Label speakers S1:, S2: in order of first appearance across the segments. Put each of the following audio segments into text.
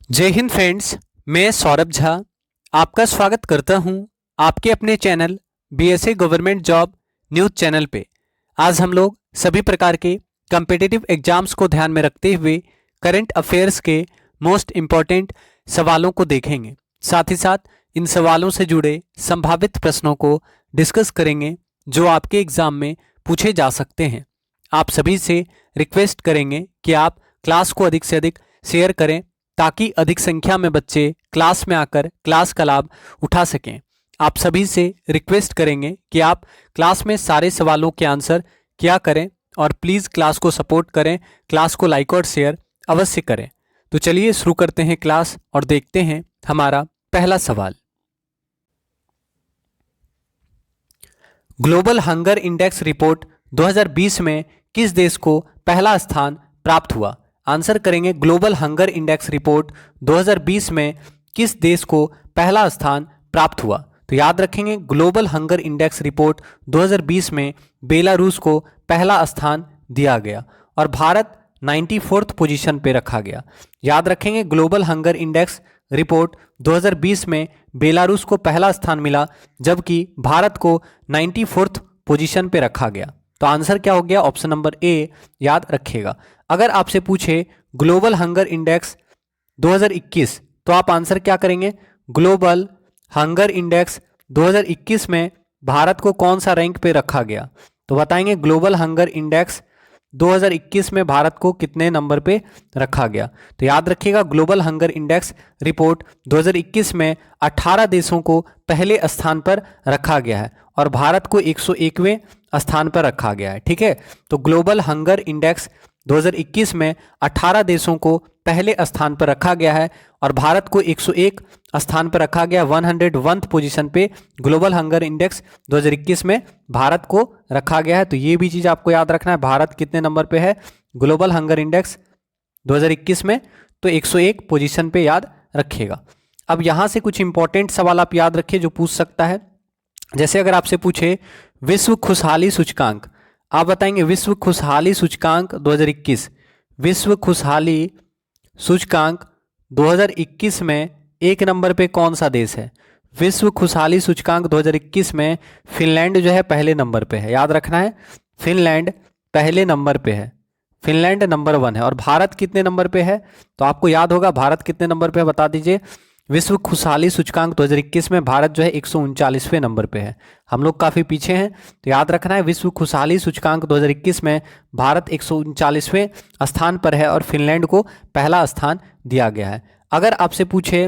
S1: जय हिंद फ्रेंड्स। मैं सौरभ झा आपका स्वागत करता हूं आपके अपने channel BSA government job news channel पे। आज हम लोग सभी प्रकार के कम्पिटिटिव एग्जाम्स को ध्यान में रखते हुए करंट अफेयर्स के मोस्ट इम्पॉर्टेंट सवालों को देखेंगे। साथ ही साथ इन सवालों से जुड़े संभावित प्रश्नों को डिस्कस करेंगे जो आपके एग्जाम में पूछे जा सकते हैं। आप सभी से रिक्वेस्ट करेंगे कि आप क्लास को अधिक से अधिक शेयर करें ताकि अधिक संख्या में बच्चे क्लास में आकर क्लास का लाभ उठा सकें। आप सभी से रिक्वेस्ट करेंगे कि आप क्लास में सारे सवालों के आंसर किया करें और प्लीज़ क्लास को सपोर्ट करें, क्लास को लाइक और शेयर अवश्य करें। तो चलिए शुरू करते हैं क्लास और देखते हैं हमारा पहला सवाल। ग्लोबल हंगर इंडेक्स रिपोर्ट 2020 में किस देश को पहला स्थान प्राप्त हुआ? आंसर करेंगे ग्लोबल हंगर इंडेक्स रिपोर्ट 2020 में किस देश को पहला स्थान प्राप्त हुआ? तो याद रखेंगे ग्लोबल हंगर इंडेक्स रिपोर्ट 2020 में बेलारूस को पहला स्थान दिया गया और भारत 94th पोजीशन पे रखा गया। याद रखेंगे ग्लोबल हंगर इंडेक्स रिपोर्ट 2020 में बेलारूस को पहला स्थान मिला जबकि भारत को 94th पोजीशन पे रखा गया। तो आंसर क्या हो गया? ऑप्शन नंबर ए याद रखिएगा। अगर आपसे पूछे ग्लोबल हंगर इंडेक्स 2021 तो आप आंसर क्या करेंगे? ग्लोबल हंगर इंडेक्स 2021 में भारत को कौन सा रैंक पे रखा गया? तो बताएंगे ग्लोबल हंगर इंडेक्स 2021 में भारत को कितने नंबर पे रखा गया? तो याद रखिएगा ग्लोबल हंगर इंडेक्स रिपोर्ट 2021 में 18 देशों को पहले स्थान पर रखा गया है और भारत को 101वें स्थान पर रखा गया है। ठीक है, तो ग्लोबल हंगर इंडेक्स 2021 में 18 देशों को पहले स्थान पर रखा गया है और भारत को 101 स्थान पर रखा गया। 101th पोजीशन पे ग्लोबल हंगर इंडेक्स 2021 में भारत को रखा गया है। तो ये भी चीज़ आपको याद रखना है, भारत कितने नंबर पे है ग्लोबल हंगर इंडेक्स 2021 में? तो 101 पोजीशन पे याद रखिएगा। अब यहाँ से कुछ इंपॉर्टेंट सवाल आप याद रखिए जो पूछ सकता है। जैसे अगर आपसे पूछे विश्व खुशहाली सूचकांक, आप बताएंगे विश्व खुशहाली सूचकांक 2021, विश्व खुशहाली सूचकांक 2021 में एक नंबर पे कौन सा देश है? विश्व खुशहाली सूचकांक 2021 में फिनलैंड जो है पहले नंबर पे है। याद रखना है फिनलैंड पहले नंबर पे है, फिनलैंड नंबर 1 है। और भारत कितने नंबर पे है? तो आपको याद होगा भारत कितने नंबर पे है, बता दीजिए। विश्व खुशहाली सूचकांक 2021 में भारत जो है 139वें नंबर पे है। हम लोग काफ़ी पीछे हैं, तो याद रखना है विश्व खुशहाली सूचकांक 2021 में भारत 139वें स्थान पर है और फिनलैंड को पहला स्थान दिया गया है। अगर आपसे पूछे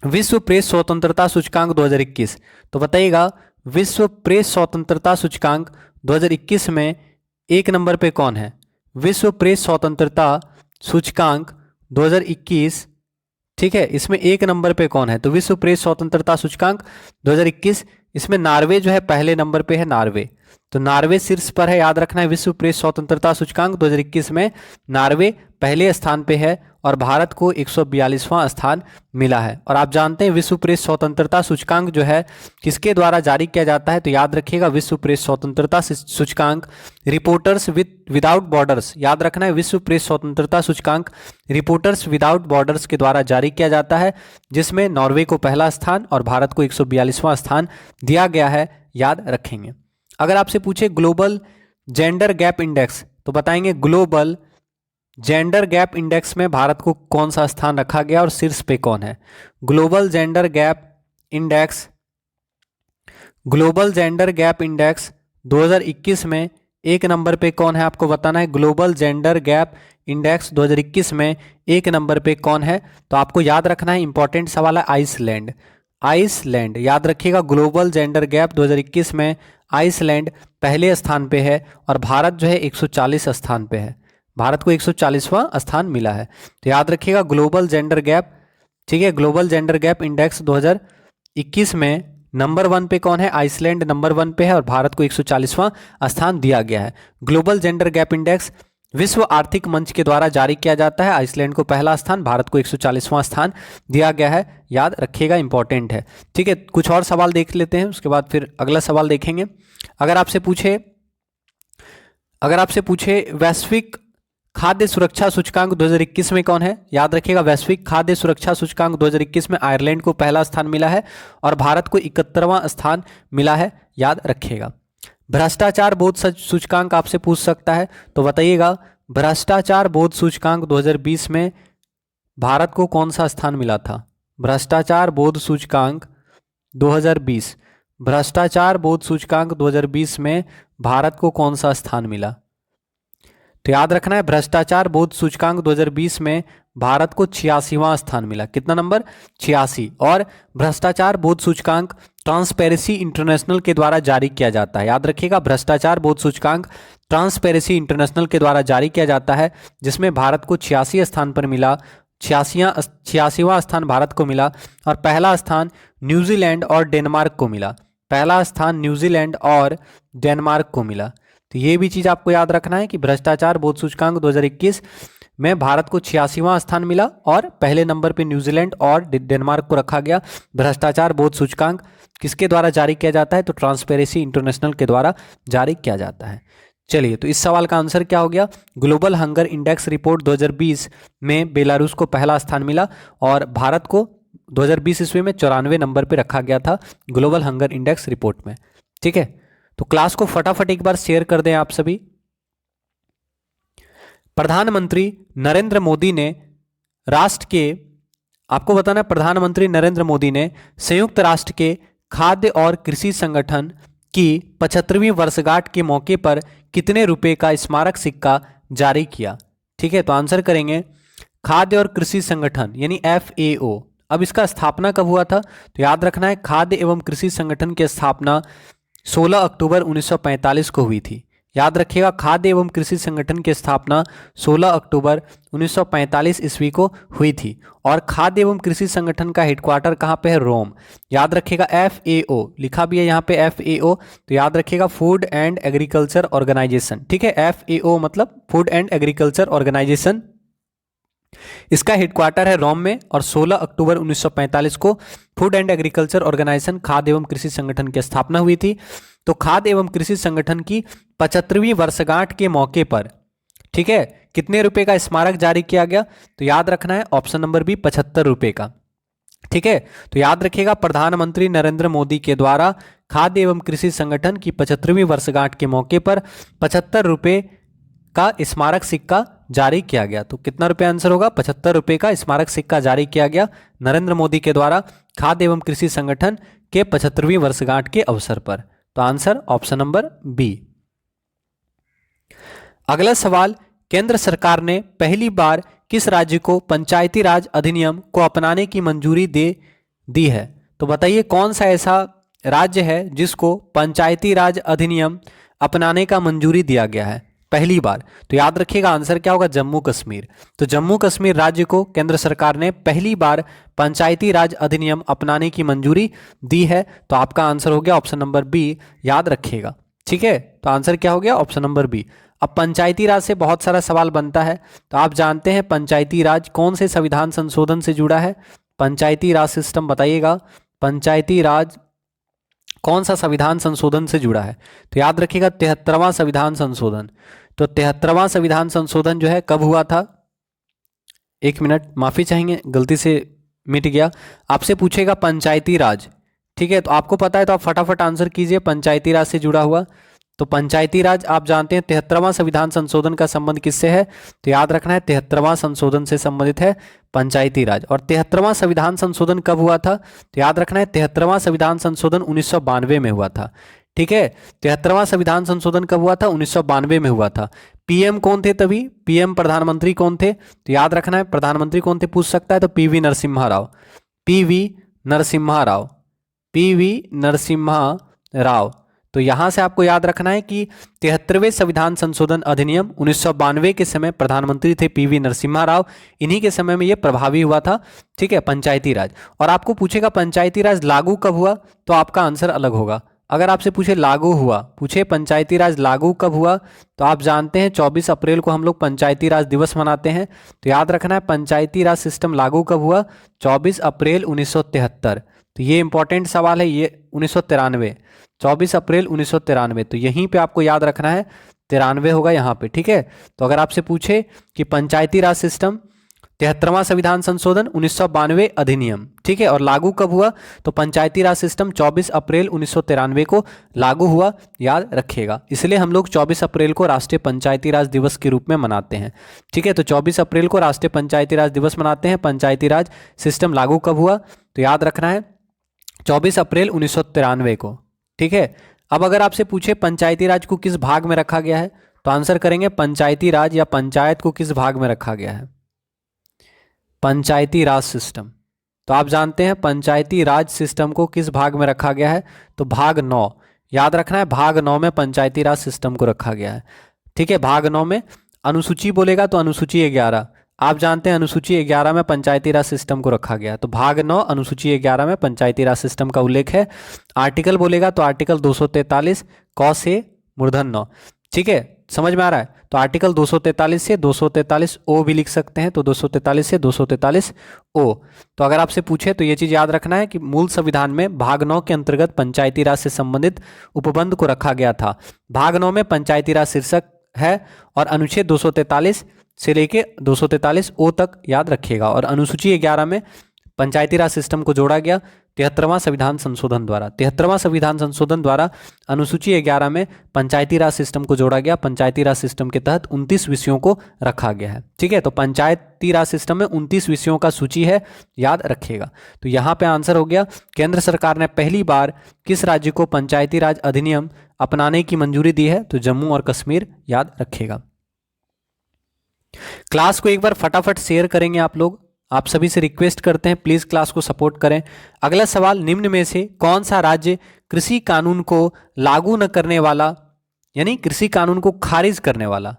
S1: विश्व प्रेस स्वतंत्रता सूचकांक 2021 तो बताइएगा विश्व प्रेस स्वतंत्रता सूचकांक 2021 में एक नंबर पे कौन है? विश्व प्रेस स्वतंत्रता सूचकांक 2021, ठीक है, इसमें एक नंबर पे कौन है? तो विश्व प्रेस स्वतंत्रता सूचकांक 2021 इसमें नॉर्वे जो है पहले नंबर पे है, नॉर्वे। तो नॉर्वे शीर्ष पर है, याद रखना है विश्व प्रेस स्वतंत्रता सूचकांक 2021 में नॉर्वे पहले स्थान पे है और भारत को 142वां स्थान मिला है। और आप जानते हैं विश्व प्रेस स्वतंत्रता सूचकांक जो है किसके द्वारा जारी किया जाता है? तो याद रखिएगा विश्व प्रेस स्वतंत्रता सूचकांक रिपोर्टर्स विदाउट बॉर्डर्स, याद रखना है विश्व प्रेस स्वतंत्रता सूचकांक रिपोर्टर्स विदाउट बॉर्डर्स के द्वारा जारी किया जाता है, जिसमें नॉर्वे को पहला स्थान और भारत को 142वां स्थान दिया गया है। याद रखेंगे। अगर आपसे पूछे ग्लोबल जेंडर गैप इंडेक्स तो बताएंगे ग्लोबल जेंडर गैप इंडेक्स में भारत को कौन सा स्थान रखा गया और शीर्ष पे कौन है? Global gender gap index, global gender gap index 2021 में एक नंबर पे कौन है आपको बताना है। ग्लोबल जेंडर गैप इंडेक्स 2021 में एक नंबर पे कौन है? तो आपको याद रखना है, इंपॉर्टेंट सवाल है, आइसलैंड। आइसलैंड याद रखिएगा ग्लोबल जेंडर गैप 2021 में आइसलैंड पहले स्थान पे है और भारत जो है 140 स्थान पे है, भारत को 140वां स्थान मिला है। तो याद रखिएगा ग्लोबल जेंडर गैप, ठीक है, ग्लोबल जेंडर गैप इंडेक्स 2021 में नंबर 1 पे कौन है? आइसलैंड नंबर 1 पे है और भारत को 140वां स्थान दिया गया है। ग्लोबल जेंडर गैप इंडेक्स विश्व आर्थिक मंच के द्वारा जारी किया जाता है। आइसलैंड को पहला स्थान, भारत को 140वां स्थान दिया गया है। याद रखिएगा, इंपॉर्टेंट है। ठीक है, कुछ और सवाल देख लेते हैं, उसके बाद फिर अगला सवाल देखेंगे। अगर आपसे पूछे वैश्विक खाद्य सुरक्षा सूचकांक 2021 में कौन है? याद रखिएगा, वैश्विक खाद्य सुरक्षा सूचकांक 2021 में आयरलैंड को पहला स्थान मिला है और भारत को 71वां स्थान मिला है, याद रखिएगा। भ्रष्टाचार बोध सूचकांक आपसे पूछ सकता है, तो बताइएगा भ्रष्टाचार बोध सूचकांक 2020 में भारत को कौन सा स्थान मिला था? भ्रष्टाचार बोध सूचकांक 2020, भ्रष्टाचार बोध सूचकांक 2020 में भारत को कौन सा स्थान मिला? तो याद रखना है, भ्रष्टाचार बोध सूचकांक 2020 में भारत को 86वां स्थान मिला। कितना नंबर? 86। और भ्रष्टाचार बोध सूचकांक ट्रांसपेरेंसी इंटरनेशनल के द्वारा जारी किया जाता है। याद रखिएगा, भ्रष्टाचार बोध सूचकांक ट्रांसपेरेंसी इंटरनेशनल के द्वारा जारी किया जाता है, जिसमें भारत को 86 स्थान पर मिला, 86वां स्थान भारत को मिला और पहला स्थान न्यूजीलैंड और डेनमार्क को मिला। पहला स्थान न्यूजीलैंड और डेनमार्क को मिला। तो ये भी चीज़ आपको याद रखना है कि भ्रष्टाचार बोध सूचकांक 2021 में भारत को 86वां स्थान मिला और पहले नंबर पे न्यूजीलैंड और डेनमार्क को रखा गया। भ्रष्टाचार बोध सूचकांक किसके द्वारा जारी किया जाता है? तो ट्रांसपेरेंसी इंटरनेशनल के द्वारा जारी किया जाता है। चलिए, तो इस सवाल का आंसर क्या हो गया? ग्लोबल हंगर इंडेक्स रिपोर्ट 2020 में बेलारूस को पहला स्थान मिला और भारत को 2020 ईस्वी में 94 नंबर पे रखा गया था ग्लोबल हंगर इंडेक्स रिपोर्ट में। ठीक है, तो क्लास को फटाफट एक बार शेयर कर दें आप सभी। प्रधानमंत्री नरेंद्र मोदी ने राष्ट्र के, आपको बताना है, प्रधानमंत्री नरेंद्र मोदी ने संयुक्त राष्ट्र के खाद्य और कृषि संगठन की 75वीं वर्षगांठ के मौके पर कितने रुपए का स्मारक सिक्का जारी किया? ठीक है, तो आंसर करेंगे खाद्य और कृषि संगठन यानी FAO। अब इसका स्थापना कब हुआ था? तो याद रखना है, खाद्य एवं कृषि संगठन की स्थापना 16 अक्टूबर 1945 को हुई थी। याद रखिएगा, खाद्य एवं कृषि संगठन की स्थापना 16 अक्टूबर 1945 ईस्वी को हुई थी और खाद्य एवं कृषि संगठन का हेडक्वार्टर कहाँ पे है? रोम। याद रखिएगा, FAO लिखा भी है यहाँ पे FAO, तो याद रखिएगा फूड एंड एग्रीकल्चर ऑर्गेनाइजेशन। ठीक है, FAO मतलब फूड एंड एग्रीकल्चर ऑर्गेनाइजेशन, इसका हेडक्वार्टर है रोम में और 16 अक्टूबर 1945 को फूड एंड एग्रीकल्चर ऑर्गेनाइजेशन खाद्य एवं कृषि संगठन की स्थापना हुई थी। तो खाद्य एवं कृषि संगठन की 75वीं वर्षगांठ के मौके पर, ठीक है, कितने रुपए का स्मारक जारी किया गया? तो याद रखना है ऑप्शन नंबर बी, 75 रुपए का। ठीक है, तो याद रखिएगा, प्रधानमंत्री नरेंद्र मोदी के द्वारा खाद्य एवं कृषि संगठन की 75वीं वर्षगांठ के मौके पर 75 रुपए का स्मारक सिक्का जारी किया गया। तो कितना रुपए आंसर होगा? 75 रुपए का स्मारक सिक्का जारी किया गया नरेंद्र मोदी के द्वारा खाद्य एवं कृषि संगठन के 75वीं वर्षगांठ के अवसर पर। तो आंसर ऑप्शन नंबर बी। अगला सवाल, केंद्र सरकार ने पहली बार किस राज्य को पंचायती राज अधिनियम को अपनाने की मंजूरी दी है? तो बताइए कौन सा ऐसा राज्य है जिसको पंचायती राज अधिनियम अपनाने का मंजूरी दिया गया है पहली बार? तो याद रखिएगा, आंसर क्या होगा? जम्मू कश्मीर। तो जम्मू कश्मीर राज्य को केंद्र सरकार ने पहली बार पंचायती राज अधिनियम अपनाने की मंजूरी दी है। तो आपका आंसर हो गया ऑप्शन नंबर बी, याद रखिएगा। ठीक है, तो आंसर क्या हो गया? Option number B. अब पंचायती राज से बहुत सारा सवाल बनता है, तो आप जानते हैं पंचायती राज कौन से संविधान संशोधन से जुड़ा है? पंचायती राज सिस्टम बताइएगा, पंचायती राज कौन सा संविधान संशोधन से जुड़ा है? तो याद रखिएगा 73वां संविधान संशोधन। तो 73वां संविधान संशोधन जो है कब हुआ था? एक मिनट, माफी चाहेंगे, गलती से मिट गया। आपसे पूछेगा पंचायती राज, ठीक है, तो आपको पता है तो आप फटाफट आंसर कीजिए पंचायती राज से जुड़ा हुआ। तो पंचायती राज आप जानते हैं 73वां संविधान संशोधन का संबंध किससे है? तो याद रखना है 73वां संशोधन से संबंधित है पंचायती राज। और 73वां संविधान संशोधन कब हुआ था? तो याद रखना है 73वां संविधान संशोधन 1992 में हुआ था। ठीक है, 73वां संविधान संशोधन कब हुआ था? 1992 में हुआ था। पीएम कौन थे तभी? पीएम प्रधानमंत्री कौन थे? तो याद रखना है प्रधानमंत्री कौन थे पूछ सकता है, तो PV Narasimha Rao. PV Narasimha Rao, PV Narasimha Rao. तो यहां से आपको याद रखना है कि 73वें संविधान संशोधन अधिनियम 1992 के समय प्रधानमंत्री थे पीवी नरसिम्हा राव, इन्हीं के समय में यह प्रभावी हुआ था। ठीक है, पंचायती राज। और आपको पूछेगा पंचायती राज लागू कब हुआ, तो आपका आंसर अलग होगा। अगर आपसे पूछे लागू हुआ, पूछे पंचायती राज लागू कब हुआ, तो आप जानते हैं 24 अप्रैल को हम लोग पंचायती राज दिवस मनाते हैं। तो याद रखना है पंचायती राज सिस्टम लागू कब हुआ? 24 अप्रैल 1973। तो ये इंपॉर्टेंट सवाल है, ये 1993, 24 अप्रैल 1993। तो यहीं पे आपको याद रखना है 1993 होगा यहाँ पे, ठीक है। तो अगर आपसे पूछे कि पंचायती राज सिस्टम 73वां संविधान संशोधन 1992 अधिनियम, ठीक है, और लागू कब हुआ, तो पंचायती राज सिस्टम 24 अप्रैल 1993 को लागू हुआ, याद रखिएगा। इसलिए हम लोग 24 अप्रैल को राष्ट्रीय पंचायती राज दिवस के रूप में मनाते हैं, ठीक है। तो 24 अप्रैल को राष्ट्रीय पंचायती राज दिवस मनाते हैं। पंचायती राज सिस्टम लागू कब हुआ, तो याद रखना है 24 अप्रैल 1993 को, ठीक है। अब अगर आपसे पूछे पंचायती राज को किस भाग में रखा गया है, तो आंसर करेंगे पंचायती राज या पंचायत को किस भाग में रखा गया है, पंचायती राज सिस्टम। तो आप जानते हैं पंचायती राज सिस्टम को किस भाग में रखा गया है, तो भाग 9, याद रखना है भाग 9 में पंचायती राज सिस्टम को रखा गया है, ठीक है। भाग 9 में अनुसूची बोलेगा तो अनुसूची 11, आप जानते हैं अनुसूची 11 में पंचायती राज सिस्टम को रखा गया है। तो भाग 9 अनुसूची 11 में पंचायती राज सिस्टम का उल्लेख है। आर्टिकल बोलेगा तो आर्टिकल 243 क से मूर्धन 9, ठीक है, समझ में आ रहा है। तो आर्टिकल 243 से 243 ओ भी लिख सकते हैं, तो 243 से 243 ओ। तो अगर आपसे पूछे तो ये चीज़ याद रखना है कि मूल संविधान में भाग 9 के अंतर्गत पंचायती राज से संबंधित उपबंध को रखा गया था। भाग 9 में पंचायती राज शीर्षक है और अनुच्छेद 243 से लेके 243 ओ तक याद रखिएगा। और अनुसूची 11 में पंचायती राज सिस्टम को जोड़ा गया 73वां संविधान संशोधन द्वारा। 73वां संविधान संशोधन द्वारा अनुसूची 11 में पंचायती राज सिस्टम को जोड़ा गया। पंचायती राज सिस्टम के तहत 29 विषयों को रखा गया है, ठीक है। तो पंचायती राज सिस्टम में 29 विषयों का सूची है, याद रखिएगा। तो यहाँ पे आंसर हो गया, केंद्र सरकार ने पहली बार किस राज्य को पंचायती राज अधिनियम अपनाने की मंजूरी दी है, तो जम्मू और कश्मीर, याद रखिएगा। क्लास को एक बार फटाफट शेयर करेंगे आप लोग, आप सभी से रिक्वेस्ट करते हैं प्लीज क्लास को सपोर्ट करें। अगला सवाल, निम्न में से कौन सा राज्य कृषि कानून को लागू न करने वाला, यानी कृषि कानून को खारिज करने वाला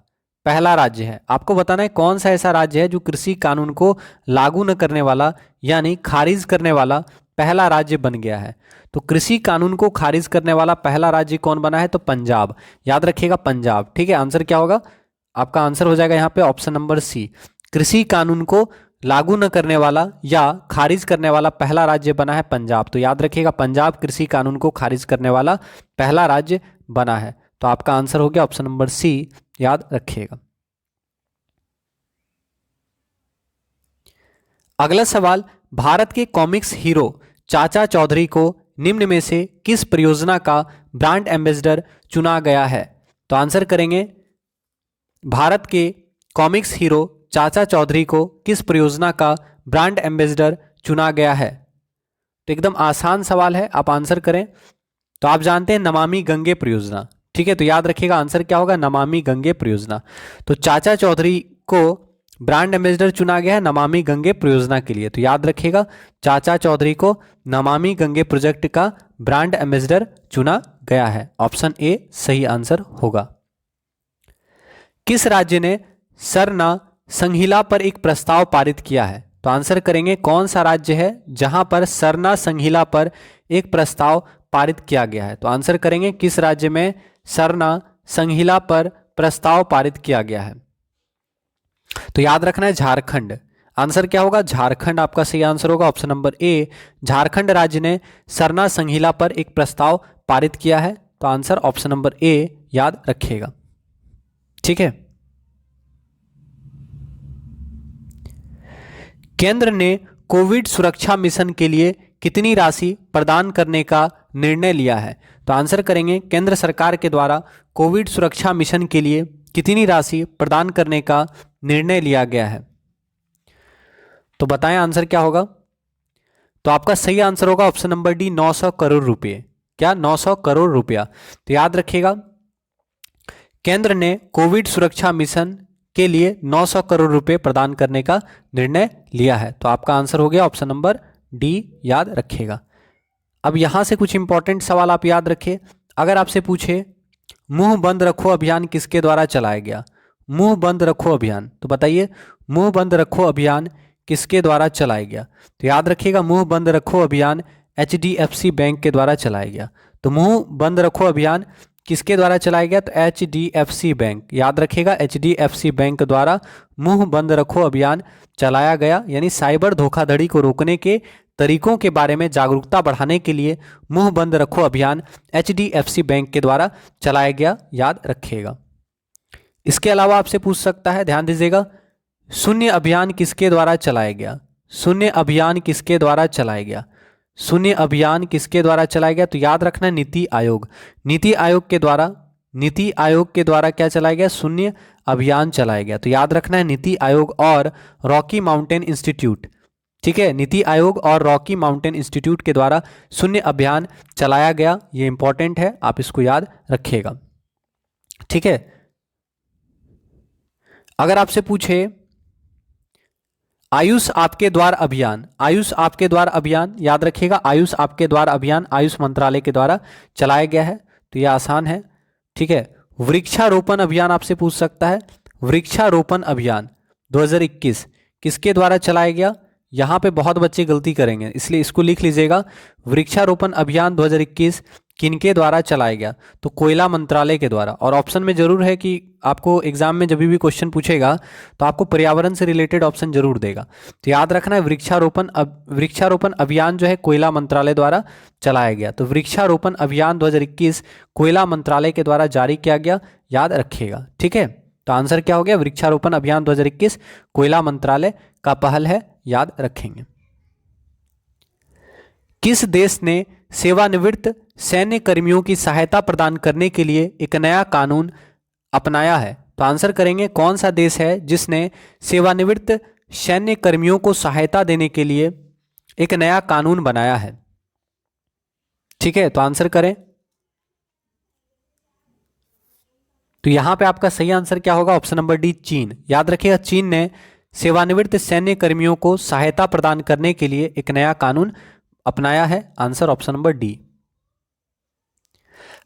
S1: पहला राज्य है। आपको बताना है कौन सा ऐसा राज्य है जो कृषि कानून को लागू न करने वाला यानी खारिज करने वाला पहला राज्य बन गया है। तो कृषि कानून को खारिज करने वाला पहला राज्य कौन बना है, तो पंजाब, याद रखिएगा पंजाब, ठीक है। आंसर क्या होगा, आपका आंसर हो जाएगा यहाँ पे ऑप्शन नंबर सी। कृषि कानून को लागू न करने वाला या खारिज करने वाला पहला राज्य बना है पंजाब। तो याद रखिएगा पंजाब कृषि कानून को खारिज करने वाला पहला राज्य बना है। तो आपका आंसर हो गया ऑप्शन नंबर सी, याद रखिएगा। अगला सवाल, भारत के कॉमिक्स हीरो चाचा चौधरी को निम्न में से किस परियोजना का ब्रांड एम्बेसडर चुना गया है। तो आंसर करेंगे, भारत के कॉमिक्स हीरो चाचा चौधरी को किस परियोजना का ब्रांड एम्बेसडर चुना गया है। तो एकदम आसान सवाल है, आप आंसर करें। तो आप जानते हैं नमामि गंगे परियोजना, ठीक है। तो याद रखिएगा आंसर क्या होगा, नमामि गंगे परियोजना। तो चाचा चौधरी को ब्रांड एम्बेसडर चुना गया है नमामि गंगे परियोजना के लिए। तो याद रखिएगा चाचा चौधरी को नमामि गंगे प्रोजेक्ट का ब्रांड एम्बेसडर चुना गया है। ऑप्शन ए सही आंसर होगा। किस राज्य ने सरना संहिला पर एक प्रस्ताव पारित किया है। तो आंसर करेंगे, कौन सा राज्य है जहां पर सरना संहिला पर एक प्रस्ताव पारित किया गया है। तो आंसर करेंगे, किस राज्य में सरना संहिला पर प्रस्ताव पारित किया गया है। तो याद रखना है झारखंड। आंसर क्या होगा, झारखंड आपका सही आंसर होगा। ऑप्शन नंबर ए, झारखंड राज्य ने सरना संहिला पर एक प्रस्ताव पारित किया है। तो आंसर ऑप्शन नंबर ए, याद रखिएगा, ठीक है। केंद्र ने कोविड सुरक्षा मिशन के लिए कितनी राशि प्रदान करने का निर्णय लिया है। तो आंसर करेंगे, केंद्र सरकार के द्वारा कोविड सुरक्षा मिशन के लिए कितनी राशि प्रदान करने का निर्णय लिया गया है। तो बताएं आंसर क्या होगा। तो आपका सही आंसर होगा ऑप्शन नंबर डी, 900 करोड़ रुपए। क्या, 900 करोड़ रुपया। तो याद रखिएगा केंद्र ने कोविड सुरक्षा मिशन के लिए 900 करोड़ रुपए प्रदान करने का निर्णय लिया है। तो आपका आंसर हो गया ऑप्शन नंबर डी, याद रखिएगा। अब यहां से कुछ इंपॉर्टेंट सवाल आप याद रखिए। अगर आपसे पूछे मुंह बंद रखो अभियान किसके द्वारा चलाया गया, मुंह बंद रखो अभियान, तो बताइए मुंह बंद रखो अभियान किसके द्वारा चलाया गया। तो याद रखिएगा मुंह बंद रखो अभियान HDFC बैंक के द्वारा चलाया गया। तो मुंह बंद रखो अभियान किसके द्वारा चलाया गया, तो HDFC बैंक, याद रखिएगा HDFC बैंक द्वारा मुंह बंद रखो अभियान चलाया गया। यानी साइबर धोखाधड़ी को रोकने के तरीकों के बारे में जागरूकता बढ़ाने के लिए मुंह बंद रखो अभियान HDFC बैंक के द्वारा चलाया गया, याद रखिएगा। इसके अलावा आपसे पूछ सकता है, ध्यान दीजिएगा, शून्य अभियान किसके द्वारा चलाया गया? शून्य अभियान किसके द्वारा चलाया गया? शून्य अभियान किसके द्वारा चलाया गया? तो याद रखना नीति आयोग। नीति आयोग के द्वारा क्या चलाया गया? शून्य अभियान चलाया गया। तो याद रखना है नीति आयोग और रॉकी माउंटेन इंस्टीट्यूट। ठीक है, नीति आयोग और रॉकी माउंटेन इंस्टीट्यूट के द्वारा शून्य अभियान चलाया गया। ये इंपॉर्टेंट है, आप इसको याद रखिएगा। ठीक है, अगर आपसे पूछे आयुष आपके द्वार अभियान, आयुष आपके द्वार अभियान याद रखिएगा, आयुष आपके द्वार अभियान आयुष मंत्रालय के द्वारा चलाया गया है, तो यह आसान है। ठीक है, वृक्षारोपण अभियान आपसे पूछ सकता है, वृक्षारोपण अभियान 2021 किसके द्वारा चलाया गया? यहाँ पे बहुत बच्चे गलती करेंगे, इसलिए इसको लिख लीजिएगा, वृक्षारोपण अभियान 2021 किनके द्वारा चलाया गया? तो कोयला मंत्रालय के द्वारा। और ऑप्शन में जरूर है कि आपको एग्जाम में जब भी क्वेश्चन पूछेगा तो आपको पर्यावरण से रिलेटेड ऑप्शन जरूर देगा, तो याद रखना है वृक्षारोपण अभियान जो है कोयला मंत्रालय द्वारा चलाया गया। तो वृक्षारोपण अभियान 2021 कोयला मंत्रालय के द्वारा जारी किया गया, याद रखिएगा। ठीक है, तो आंसर क्या हो गया? वृक्षारोपण अभियान 2021 कोयला मंत्रालय का पहल है, याद रखेंगे। किस देश ने सेवानिवृत्त सैन्य कर्मियों की सहायता प्रदान करने के लिए एक नया कानून अपनाया है? तो आंसर करेंगे कौन सा देश है जिसने सेवानिवृत्त सैन्य कर्मियों को सहायता देने के लिए एक नया कानून बनाया है? ठीक है, तो आंसर करें। तो यहां पे आपका सही आंसर क्या होगा? ऑप्शन नंबर डी, चीन। याद रखिएगा, चीन ने सेवानिवृत्त सैन्य कर्मियों को सहायता प्रदान करने के लिए एक नया कानून अपनाया है। Answer option number D.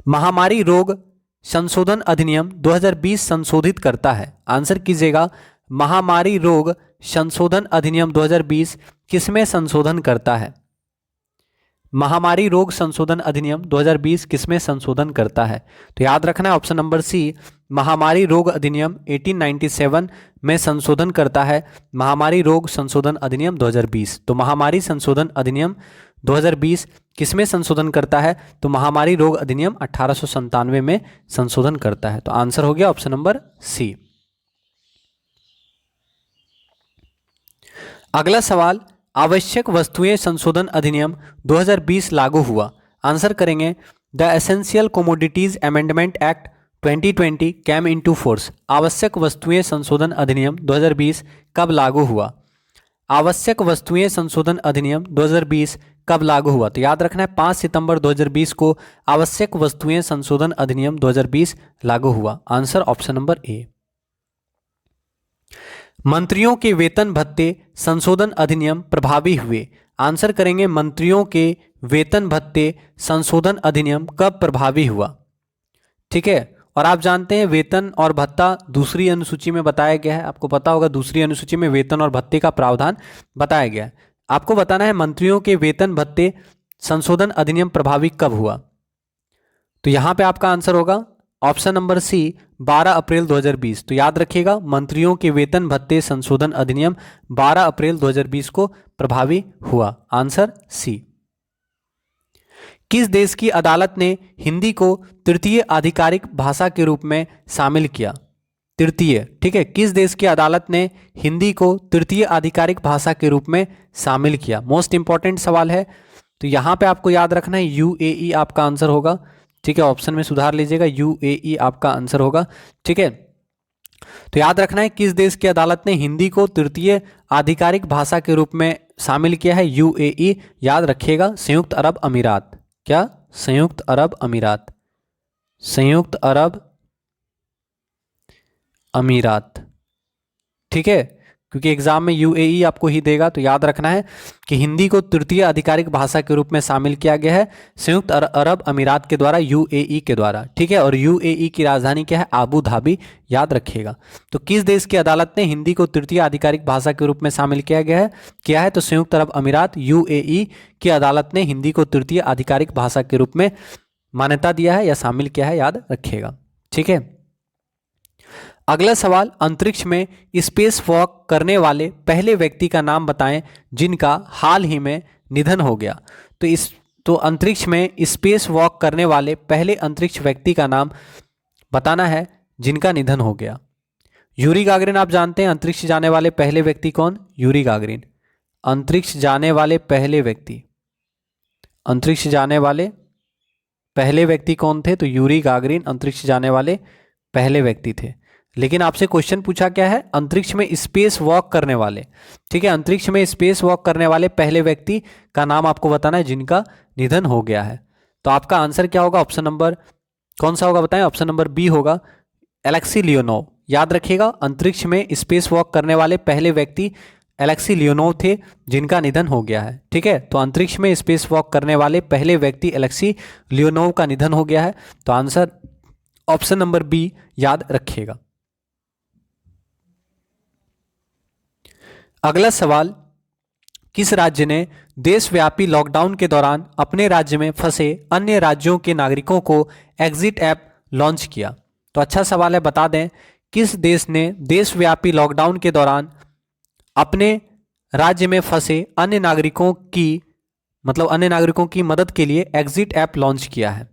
S1: महामारी रोग संशोधन अधिनियम 2020 संशोधित करता है? आंसर कीजिएगा, महामारी रोग संशोधन अधिनियम 2020 किसमें संशोधन करता है? महामारी रोग संशोधन अधिनियम 2020 किसमें संशोधन करता है? तो याद रखना है ऑप्शन नंबर सी, महामारी रोग अधिनियम 1897 में संशोधन करता है, महामारी रोग संशोधन अधिनियम 2020। तो महामारी संशोधन अधिनियम 2020 किसमें संशोधन करता है? तो महामारी रोग अधिनियम 1897 में संशोधन करता है। तो आंसर हो गया ऑप्शन नंबर सी। अगला सवाल, आवश्यक वस्तुएं संशोधन अधिनियम 2020 लागू हुआ? आंसर करेंगे, the essential commodities amendment act 2020 came into force. आवश्यक वस्तुएं संशोधन अधिनियम 2020 कब लागू हुआ? आवश्यक वस्तुएं संशोधन अधिनियम 2020 कब लागू हुआ? तो याद रखना है 5 सितंबर 2020 को आवश्यक वस्तुएं संशोधन अधिनियम 2020 लागू हुआ। आंसर ऑप्शन नंबर ए। मंत्रियों के वेतन भत्ते संशोधन अधिनियम प्रभावी हुए? आंसर करेंगे, मंत्रियों के वेतन भत्ते संशोधन अधिनियम कब प्रभावी हुआ? ठीक है, और आप जानते हैं वेतन और भत्ता दूसरी अनुसूची में बताया गया है, आपको पता होगा दूसरी अनुसूची में वेतन और भत्ते का प्रावधान बताया गया है। आपको बताना है मंत्रियों के वेतन भत्ते संशोधन अधिनियम प्रभावी कब हुआ? तो यहां पे आपका आंसर होगा ऑप्शन नंबर सी, 12 अप्रैल 2020। तो याद रखिएगा, मंत्रियों के वेतन भत्ते संशोधन अधिनियम 12 अप्रैल 2020 को प्रभावी हुआ। Answer C. किस देश की अदालत ने हिंदी को तृतीय आधिकारिक भाषा के रूप में शामिल किया? तृतीय, ठीक है, किस देश की अदालत ने हिंदी को तृतीय आधिकारिक भाषा के रूप में शामिल किया? मोस्ट इंपॉर्टेंट सवाल है। तो यहां पे आपको याद रखना है यूएई आपका आंसर होगा। ठीक है, ऑप्शन में सुधार लीजिएगा, यूएई आपका आंसर होगा। ठीक है, तो याद रखना है किस देश की अदालत ने हिंदी को तृतीय आधिकारिक भाषा के रूप में शामिल किया है? यूएई। याद रखिएगा, संयुक्त अरब अमीरात। क्या? संयुक्त अरब अमीरात। संयुक्त अरब अमीरात। ठीक है, क्योंकि एग्जाम में यूएई आपको ही देगा, तो याद रखना है कि हिंदी को तृतीय आधिकारिक भाषा के रूप में शामिल किया गया है संयुक्त अरब अमीरात के द्वारा, यूएई के द्वारा। ठीक है, और यूएई की राजधानी क्या है? Abu Dhabi. याद रखिएगा। तो किस देश की अदालत ने हिंदी को तृतीय आधिकारिक भाषा के रूप में शामिल किया है? तो संयुक्त अरब अमीरात, यूएई की अदालत ने हिंदी को तृतीय आधिकारिक भाषा के रूप में मान्यता दिया है या शामिल किया है, याद रखिएगा। ठीक है, अगला सवाल, अंतरिक्ष में स्पेस वॉक करने वाले पहले व्यक्ति का नाम बताएं जिनका हाल ही में निधन हो गया। तो अंतरिक्ष में स्पेस वॉक करने वाले पहले अंतरिक्ष व्यक्ति का नाम बताना है जिनका निधन हो गया। यूरी गागरिन आप जानते हैं, अंतरिक्ष जाने वाले पहले व्यक्ति कौन? Yuri Gagarin. अंतरिक्ष जाने वाले पहले व्यक्ति, अंतरिक्ष जाने वाले पहले व्यक्ति कौन थे? तो यूरी गागरिन अंतरिक्ष जाने वाले पहले व्यक्ति थे। लेकिन आपसे क्वेश्चन पूछा क्या है? अंतरिक्ष में स्पेस वॉक करने वाले, ठीक है, अंतरिक्ष में स्पेस वॉक करने वाले पहले व्यक्ति का नाम आपको बताना है जिनका निधन हो गया है। तो आपका आंसर क्या होगा? ऑप्शन नंबर कौन सा होगा बताएं? ऑप्शन नंबर बी होगा, एलेक्सी लियोनोव। याद रखिएगा, अंतरिक्ष में स्पेस वॉक करने वाले पहले व्यक्ति एलेक्सी लियोनोव थे जिनका निधन हो गया है। ठीक है, तो अंतरिक्ष में स्पेस वॉक करने वाले पहले व्यक्ति एलेक्सी लियोनोव का निधन हो गया है। तो आंसर ऑप्शन नंबर बी याद रखिएगा। अगला सवाल, किस राज्य ने देशव्यापी लॉकडाउन के दौरान अपने राज्य में फंसे अन्य राज्यों के नागरिकों को एग्जिट ऐप लॉन्च किया? तो अच्छा सवाल है, बता दें किस देश ने देशव्यापी लॉकडाउन के दौरान अपने राज्य में फंसे अन्य नागरिकों की अन्य नागरिकों की मदद के लिए एग्जिट ऐप लॉन्च किया है?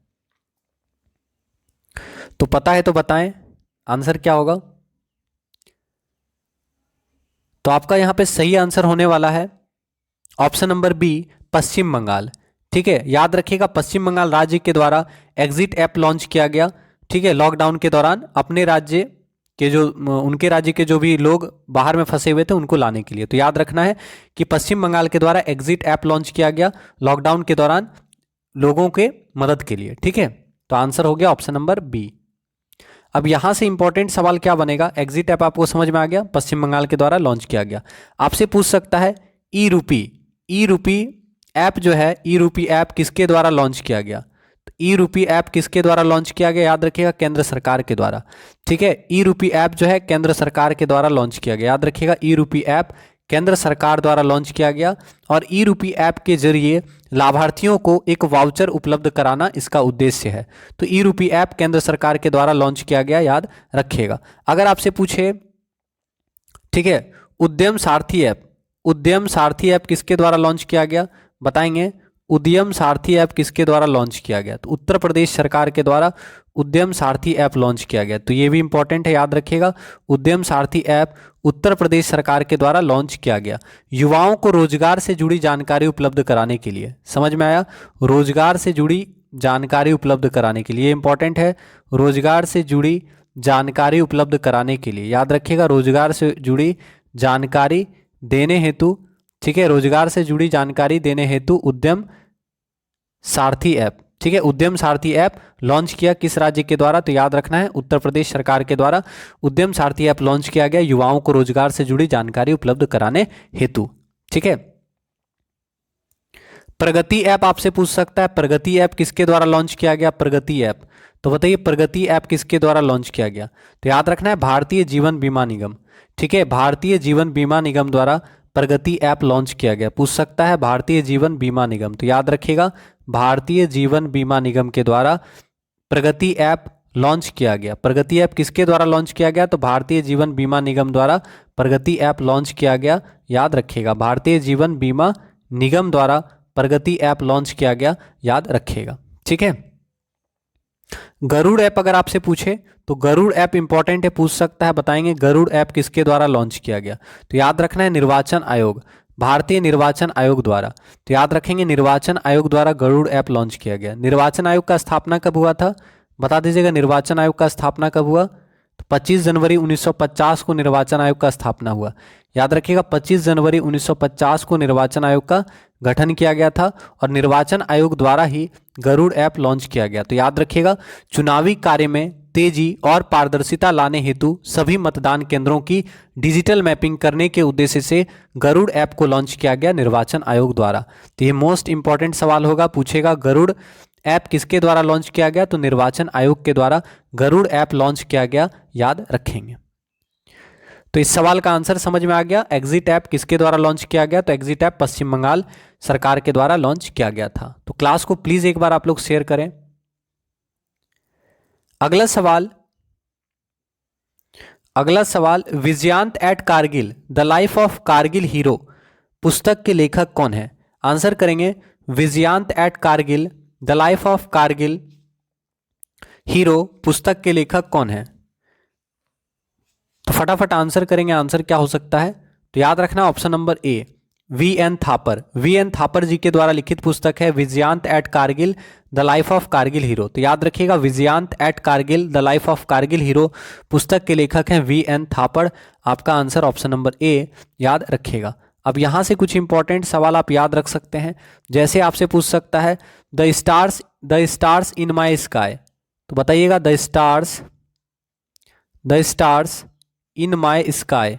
S1: तो पता है तो बताएं आंसर क्या होगा। तो आपका यहां पे सही आंसर होने वाला है ऑप्शन नंबर बी, पश्चिम बंगाल। ठीक है, याद रखिएगा, पश्चिम बंगाल राज्य के द्वारा एग्जिट ऐप लॉन्च किया गया। ठीक है, लॉकडाउन के दौरान अपने राज्य के उनके राज्य के जो भी लोग बाहर में फंसे हुए थे उनको लाने के लिए। तो याद रखना है कि पश्चिम बंगाल के द्वारा एग्जिट ऐप लॉन्च किया गया लॉकडाउन के दौरान लोगों के मदद के लिए। ठीक है, तो आंसर हो गया ऑप्शन नंबर बी। अब यहां से इंपॉर्टेंट सवाल क्या बनेगा? एग्जिट ऐप आपको समझ में आ गया, पश्चिम बंगाल के द्वारा लॉन्च किया गया। आपसे पूछ सकता है ई रूपी ऐप जो है, ई रूपी ऐप किसके द्वारा लॉन्च किया गया? तो ई रूपी ऐप किसके द्वारा लॉन्च किया गया? याद रखिएगा, केंद्र सरकार के द्वारा। ठीक है, ई रूपी ऐप जो है केंद्र सरकार के द्वारा लॉन्च किया गया। याद रखिएगा, ई रूपी ऐप केंद्र सरकार द्वारा लॉन्च किया गया और ई रूपी ऐप के जरिए लाभार्थियों को एक वाउचर उपलब्ध कराना इसका उद्देश्य है। तो ई रूपी ऐप केंद्र सरकार के द्वारा लॉन्च किया गया, याद रखिएगा। अगर आपसे पूछे, ठीक है, उद्यम सारथी ऐप किसके द्वारा लॉन्च किया गया? बताएंगे, उद्यम सारथी ऐप किसके द्वारा लॉन्च किया गया? तो उत्तर प्रदेश सरकार के द्वारा उद्यम सारथी ऐप लॉन्च किया गया। तो ये भी इंपॉर्टेंट है, याद रखिएगा, उद्यम सारथी ऐप उत्तर प्रदेश सरकार के द्वारा लॉन्च किया गया युवाओं को रोजगार से जुड़ी जानकारी उपलब्ध कराने के लिए। समझ में आया? रोजगार से जुड़ी जानकारी उपलब्ध कराने के लिए, इंपॉर्टेंट है, रोजगार से जुड़ी जानकारी उपलब्ध कराने के लिए। याद रखिएगा, रोजगार से जुड़ी जानकारी देने हेतु, ठीक है, रोजगार से जुड़ी जानकारी देने हेतु उद्यम सारथी ऐप, ठीक है, उद्यम सारथी ऐप लॉन्च किया किस राज्य के द्वारा? तो याद रखना है, उत्तर प्रदेश सरकार के द्वारा उद्यम सारथी ऐप लॉन्च किया गया युवाओं को रोजगार से जुड़ी जानकारी उपलब्ध कराने हेतु। ठीक है, प्रगति ऐप आपसे पूछ सकता है, प्रगति ऐप किसके द्वारा लॉन्च किया गया? प्रगति ऐप, तो बताइए प्रगति ऐप किसके द्वारा लॉन्च किया गया? तो याद रखना है, भारतीय जीवन बीमा निगम। ठीक है, भारतीय जीवन बीमा निगम द्वारा प्रगति ऐप लॉन्च किया गया। पूछ सकता है भारतीय जीवन बीमा निगम, तो याद रखिएगा, भारतीय जीवन बीमा निगम के द्वारा प्रगति ऐप लॉन्च किया गया। प्रगति ऐप किसके द्वारा लॉन्च किया गया? तो भारतीय जीवन बीमा निगम द्वारा प्रगति ऐप लॉन्च किया गया। याद रखिएगा, भारतीय जीवन बीमा निगम द्वारा प्रगति ऐप लॉन्च किया गया, याद रखिएगा। ठीक है, गरुड़ ऐप अगर आपसे पूछे तो गरुड़ ऐप इंपॉर्टेंट है, पूछ सकता है, बताएंगे गरुड़ ऐप किसके द्वारा लॉन्च किया गया? तो याद रखना है, निर्वाचन आयोग, भारतीय निर्वाचन आयोग द्वारा। तो याद रखेंगे, निर्वाचन आयोग द्वारा गरुड़ ऐप लॉन्च किया गया। निर्वाचन आयोग का स्थापना कब हुआ था? बता दीजिएगा, निर्वाचन आयोग का स्थापना कब हुआ? तो 25 जनवरी 1950 को निर्वाचन आयोग का स्थापना हुआ। याद रखिएगा, 25 जनवरी 1950 को निर्वाचन आयोग का गठन किया गया था और निर्वाचन आयोग द्वारा ही गरुड़ ऐप लॉन्च किया गया। तो याद रखिएगा, चुनावी कार्य में तेजी और पारदर्शिता लाने हेतु सभी मतदान केंद्रों की डिजिटल मैपिंग करने के उद्देश्य से गरुड़ ऐप को लॉन्च किया गया निर्वाचन आयोग द्वारा। तो ये मोस्ट इंपॉर्टेंट सवाल होगा, पूछेगा गरुड़ ऐप किसके द्वारा लॉन्च किया गया? तो निर्वाचन आयोग के द्वारा गरुड़ ऐप लॉन्च किया गया, याद रखेंगे। तो इस सवाल का आंसर समझ में आ गया, एग्जिट ऐप किसके द्वारा लॉन्च किया गया? तो एग्जिट ऐप पश्चिम बंगाल सरकार के द्वारा लॉन्च किया गया था। तो क्लास को प्लीज एक बार आप लोग शेयर करें। अगला सवाल, Vijayant at Kargil the life of Kargil hero पुस्तक के लेखक कौन है? आंसर करेंगे, Vijayant at Kargil the life of Kargil hero पुस्तक के लेखक कौन है? तो फटाफट आंसर करेंगे, आंसर क्या हो सकता है? तो याद रखना option number A, V N Thapar. V N Thapar ji के द्वारा लिखित पुस्तक है Vijayant at Kargil the life of Kargil hero. तो याद रखिएगा Vijayant at Kargil the life of Kargil hero पुस्तक के लेखक हैं वी एन थापर। आपका आंसर ऑप्शन नंबर ए याद रखिएगा। अब यहाँ से कुछ इंपॉर्टेंट सवाल आप याद रख सकते हैं, जैसे आपसे पूछ सकता है the stars in my sky. तो बताइएगा the stars in my sky,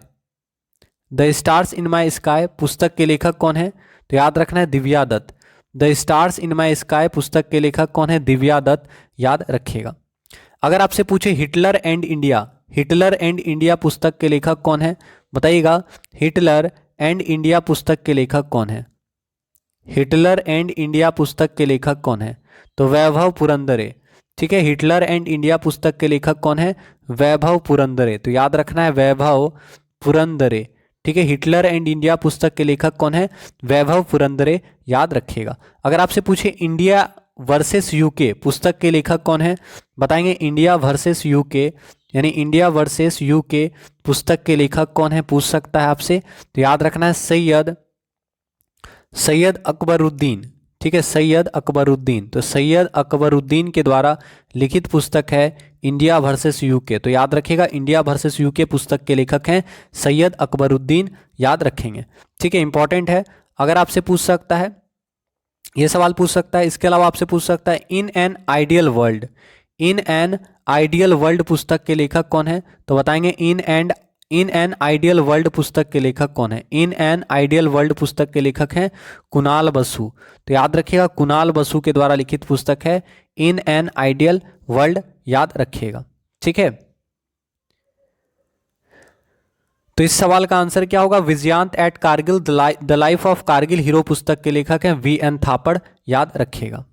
S1: the stars in my sky पुस्तक के लेखक कौन है? तो याद रखना है Divya Dutt. The stars in my sky पुस्तक के लेखक कौन है? दिव्या दत्त, याद रखिएगा। अगर आपसे पूछे हिटलर एंड इंडिया पुस्तक के लेखक कौन है? बताइएगा हिटलर एंड इंडिया पुस्तक के लेखक कौन है? हिटलर एंड इंडिया पुस्तक के लेखक कौन है? तो वैभव पुरंदरे। ठीक है, हिटलर एंड इंडिया पुस्तक के लेखक कौन है? वैभव पुरंदरे। तो याद रखना है वैभव पुरंदरे। ठीक है, हिटलर एंड इंडिया पुस्तक के लेखक कौन है? वैभव पुरंदरे, याद रखिएगा। अगर आपसे पूछे इंडिया वर्सेस यूके पुस्तक के लेखक कौन है? बताएंगे इंडिया वर्सेस यूके, यानी इंडिया वर्सेस यूके पुस्तक के लेखक कौन है? पूछ सकता है आपसे। तो याद रखना है सैयद अकबरुद्दीन। ठीक है, सैयद अकबरुद्दीन। तो सैयद अकबरुद्दीन के द्वारा लिखित पुस्तक है इंडिया वर्सेस यूके। तो याद रखिएगा इंडिया वर्सेस यूके पुस्तक के लेखक हैं सैयद अकबरुद्दीन, याद रखेंगे। ठीक है, इंपॉर्टेंट है। अगर आपसे पूछ सकता है, ये सवाल पूछ सकता है, इसके अलावा आपसे पूछ सकता है इन एन आइडियल वर्ल्ड पुस्तक के लेखक कौन है? तो बताएंगे इन एन आइडियल वर्ल्ड पुस्तक के लेखक कौन है? इन एन आइडियल वर्ल्ड पुस्तक के लेखक हैं कुणाल बसु। तो याद रखिएगा कुणाल बसु के द्वारा लिखित पुस्तक है इन एन आइडियल वर्ल्ड, याद रखिएगा। ठीक है, तो इस सवाल का आंसर क्या होगा? Vijayant at Kargil the life of Kargil hero पुस्तक के लेखक हैं वी एन थापड़, याद रखिएगा।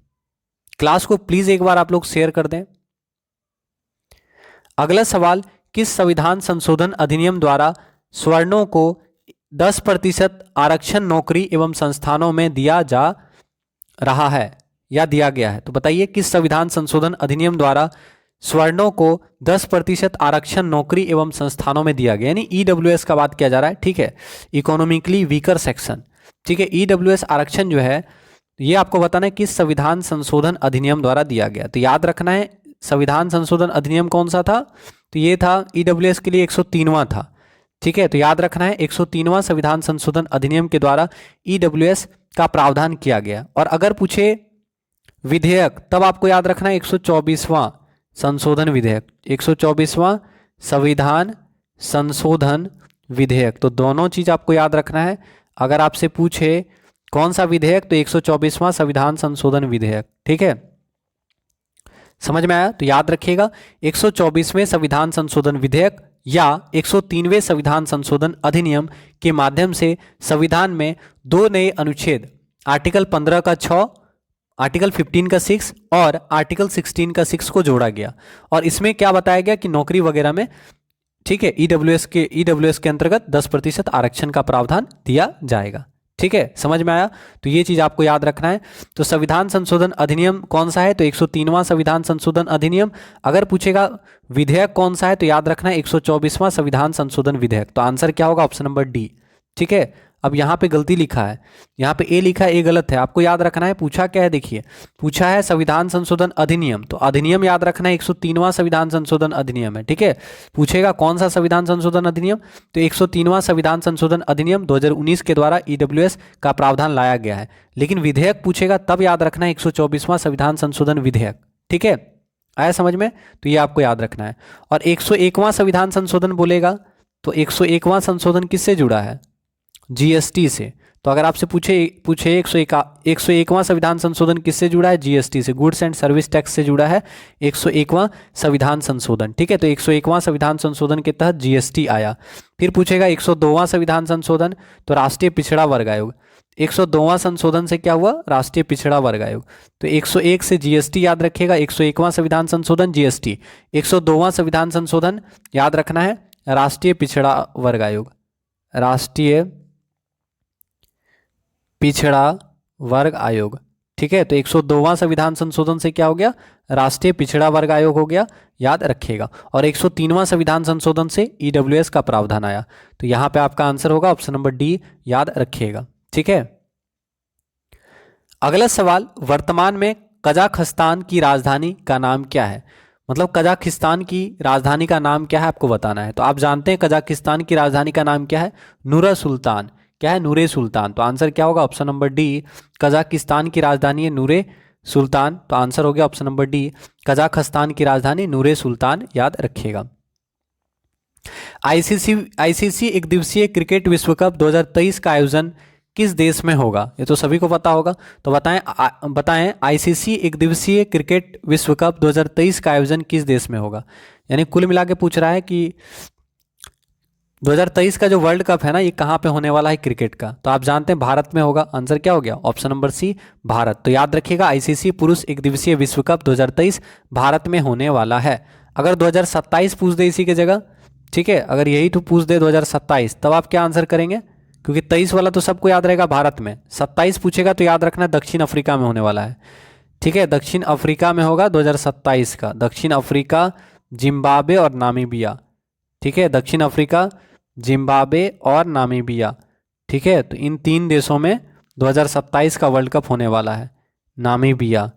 S1: क्लास को प्लीज एक बार आप लोग शेयर कर दें। अगला सवाल, किस संविधान संशोधन अधिनियम द्वारा सवर्णों को 10% आरक्षण नौकरी एवं संस्थानों में दिया जा रहा है या दिया गया है? तो बताइए किस संविधान संशोधन अधिनियम द्वारा सवर्णों को 10% आरक्षण नौकरी एवं संस्थानों में दिया गया, यानी ईडब्ल्यूएस का बात किया जा रहा है। ठीक है, इकोनॉमिकली वीकर सेक्शन। ठीक है, ईडब्ल्यूएस आरक्षण जो है ये आपको बताना है किस संविधान संशोधन अधिनियम द्वारा दिया गया। तो याद रखना है संविधान संशोधन अधिनियम कौन सा था? तो ये था ईडब्ल्यूएस के लिए 103वां था। ठीक है, तो याद रखना है 103वां संविधान संशोधन अधिनियम के द्वारा ईडब्ल्यूएस का प्रावधान किया गया। और अगर पूछे विधेयक, तब आपको याद रखना है 124वां संशोधन विधेयक, 124वां संविधान संशोधन विधेयक। तो दोनों चीज आपको याद रखना है। अगर आपसे पूछे कौन सा विधेयक, तो 124वां संविधान संशोधन विधेयक। ठीक है, समझ में आया? तो याद रखिएगा 124वें संविधान संशोधन विधेयक या 103वें संविधान संशोधन अधिनियम के माध्यम से संविधान में 2 नए अनुच्छेद, आर्टिकल 15 का 6, आर्टिकल 15 का 6 और आर्टिकल 16 का 6 को जोड़ा गया। और इसमें क्या बताया गया कि नौकरी वगैरह में, ठीक है, ईडब्ल्यूएस के अंतर्गत 10% आरक्षण का प्रावधान दिया जाएगा। ठीक है, समझ में आया? तो ये चीज आपको याद रखना है। तो संविधान संशोधन अधिनियम कौन सा है? तो 103वां संविधान संशोधन अधिनियम। अगर पूछेगा विधेयक कौन सा है, तो याद रखना है 124वां संविधान संशोधन विधेयक। तो आंसर क्या होगा? Option number D. ठीक है, अब यहाँ पे गलती लिखा है, यहाँ पे ए लिखा है, ए गलत है। आपको याद रखना है पूछा क्या है, देखिए पूछा है संविधान संशोधन अधिनियम, तो अधिनियम याद रखना है 103वां संविधान संशोधन अधिनियम है। ठीक है, पूछेगा कौन सा संविधान संशोधन अधिनियम, तो 103वां संविधान संशोधन अधिनियम 2019 के द्वारा ईडब्ल्यूएस का प्रावधान लाया गया है। लेकिन विधेयक पूछेगा तब याद रखना है 124वां संविधान संशोधन विधेयक। ठीक है, आया समझ में? तो ये आपको याद रखना है। और 101वां संविधान संशोधन बोलेगा, तो 101वां संशोधन किससे जुड़ा है? जीएसटी से। तो अगर आपसे पूछे 101वां संविधान संशोधन किससे जुड़ा है? जीएसटी से, गुड्स एंड सर्विस टैक्स से जुड़ा है 101वां संविधान संशोधन। ठीक है, तो 101वां संविधान संशोधन के तहत जीएसटी आया। फिर पूछेगा 102वां संविधान संशोधन, तो राष्ट्रीय पिछड़ा वर्ग आयोग। 102वां संशोधन से क्या हुआ? राष्ट्रीय पिछड़ा वर्ग आयोग। तो 101 से जीएसटी याद रखिएगा, 101वां संविधान संशोधन जीएसटी, 102वां संविधान संशोधन याद रखना है राष्ट्रीय पिछड़ा वर्ग आयोग, राष्ट्रीय पिछड़ा वर्ग आयोग। ठीक ठीक है, तो 102वां संविधान संशोधन से क्या हो गया, राष्ट्रीय पिछड़ा वर्ग आयोग हो गया, याद रखिएगा। और 103वां संविधान संशोधन से ईडब्ल्यूएस का प्रावधान आया। तो यहां पे आपका आंसर होगा ऑप्शन नंबर डी, याद रखिएगा। ठीक है, अगला सवाल, वर्तमान में कजाकिस्तान की राजधानी का नाम क्या है? मतलब कजाकिस्तान की राजधानी का नाम क्या है आपको बताना है। तो आप जानते हैं कजाकिस्तान की राजधानी का नाम क्या है, नूर सुल्तान। क्या है, नूरे सुल्तान। तो आंसर क्या होगा, ऑप्शन नंबर डी, कजाकिस्तान की राजधानी है नूरे सुल्तान। तो आंसर हो गया ऑप्शन नंबर डी, कजाकिस्तान की राजधानी नूरे सुल्तान, याद रखिएगा। आईसीसी एक दिवसीय क्रिकेट विश्व कप 2023 का आयोजन किस देश में होगा? ये तो सभी को पता होगा। तो बताएं आईसीसी एक दिवसीय क्रिकेट विश्व कप 2023 का आयोजन किस देश में होगा? यानी कुल मिला के पूछ रहा है कि 2023 का जो वर्ल्ड कप है ना, ये कहाँ पे होने वाला है क्रिकेट का? तो आप जानते हैं भारत में होगा। आंसर क्या हो गया, ऑप्शन नंबर सी, भारत। तो याद रखिएगा, आईसीसी पुरुष एक दिवसीय विश्व कप 2023 भारत में होने वाला है। अगर 2027 पूछ दे इसी की जगह, ठीक है, अगर यही तो पूछ दे 2027, तब आप क्या आंसर करेंगे? क्योंकि 23 वाला तो सबको याद रहेगा भारत में, 27 पूछेगा तो याद रखना दक्षिण अफ्रीका में होने वाला है। ठीक है, दक्षिण अफ्रीका में होगा 2027 का, दक्षिण अफ्रीका, जिम्बाब्वे और नामीबिया। ठीक है, दक्षिण अफ्रीका, जिम्बाब्वे और नामीबिया। ठीक है, तो इन 3 देशों में 2027 का वर्ल्ड कप होने वाला है, नामीबिया।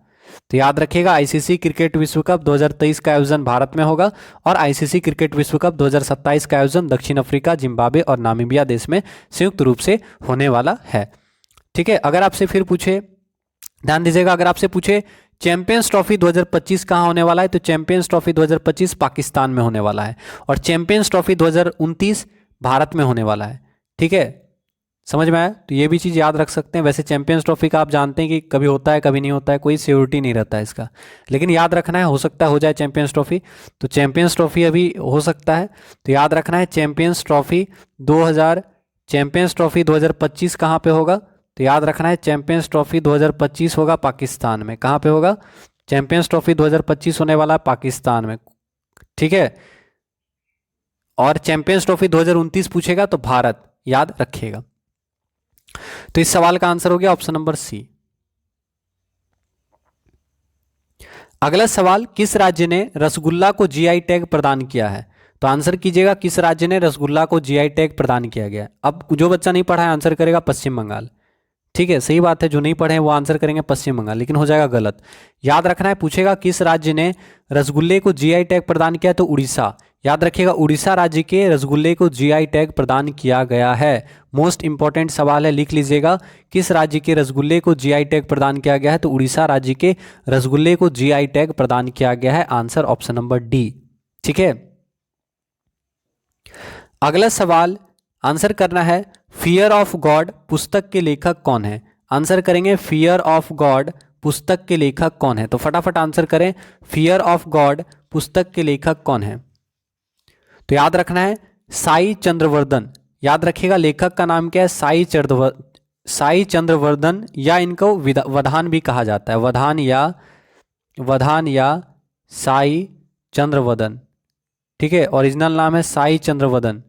S1: तो याद रखिएगा, आईसीसी क्रिकेट विश्व कप 2023 का आयोजन भारत में होगा और आईसीसी क्रिकेट विश्व कप 2027 का आयोजन दक्षिण अफ्रीका, जिम्बाब्वे और नामीबिया देश में संयुक्त रूप से होने वाला है। ठीक है, अगर आपसे फिर पूछे, ध्यान दीजिएगा, अगर आपसे पूछे चैंपियंस ट्रॉफी 2025 कहाँ होने वाला है, तो चैंपियंस ट्रॉफी 2025 पाकिस्तान में होने वाला है और चैंपियंस ट्रॉफी 2029 भारत में होने वाला है। ठीक है, समझ में आया? तो ये भी चीज़ याद रख सकते हैं। वैसे चैंपियंस ट्रॉफी का आप जानते हैं कि कभी होता है कभी नहीं होता है, कोई श्योरिटी नहीं रहता है इसका, लेकिन याद रखना है, हो सकता है हो जाए चैंपियंस ट्रॉफी। तो चैंपियंस ट्रॉफी अभी हो सकता है, तो याद रखना है चैंपियंस ट्रॉफी 2025 कहाँ पे होगा? तो याद रखना है चैंपियंस ट्रॉफी 2025 होगा पाकिस्तान में। कहाँ पे होगा? चैंपियंस ट्रॉफी 2025 होने वाला है पाकिस्तान में। ठीक है, और चैंपियंस ट्रॉफी 2029 पूछेगा तो भारत, याद रखिएगा। तो इस सवाल का आंसर हो गया ऑप्शन नंबर सी। अगला सवाल, किस राज्य ने रसगुल्ला को जीआई टैग प्रदान किया है? तो आंसर कीजिएगा, किस राज्य ने रसगुल्ला को जीआई टैग प्रदान किया गया है? अब जो बच्चा नहीं पढ़ा है आंसर करेगा पश्चिम बंगाल। ठीक है, सही बात है, जो नहीं पढ़े हैं वो आंसर करेंगे पश्चिम बंगाल, लेकिन हो जाएगा गलत। याद रखना है, पूछेगा किस राज्य ने रसगुल्ले को जीआई टैग प्रदान किया, तो उड़ीसा। याद रखिएगा, उड़ीसा राज्य के रसगुल्ले को जीआई टैग प्रदान किया गया है। मोस्ट इंपॉर्टेंट सवाल है, लिख लीजिएगा, किस राज्य के रसगुल्ले को जीआई टैग प्रदान किया गया है? तो उड़ीसा राज्य के रसगुल्ले को जीआई टैग प्रदान किया गया है। Answer option number D. ठीक है, अगला सवाल आंसर करना है, फियर ऑफ गॉड पुस्तक के लेखक कौन है? आंसर करेंगे फियर ऑफ गॉड पुस्तक के लेखक कौन है? तो फटाफट आंसर करें, फियर ऑफ गॉड पुस्तक के लेखक कौन है? तो याद रखना है साई चंद्रवर्धन। याद रखिएगा, लेखक का नाम क्या है? साई चंद्रवर्धन, या इनको वधान भी कहा जाता है, वधान या साई चंद्रवर्धन। ठीक है, ओरिजिनल नाम है साई चंद्रवर्धन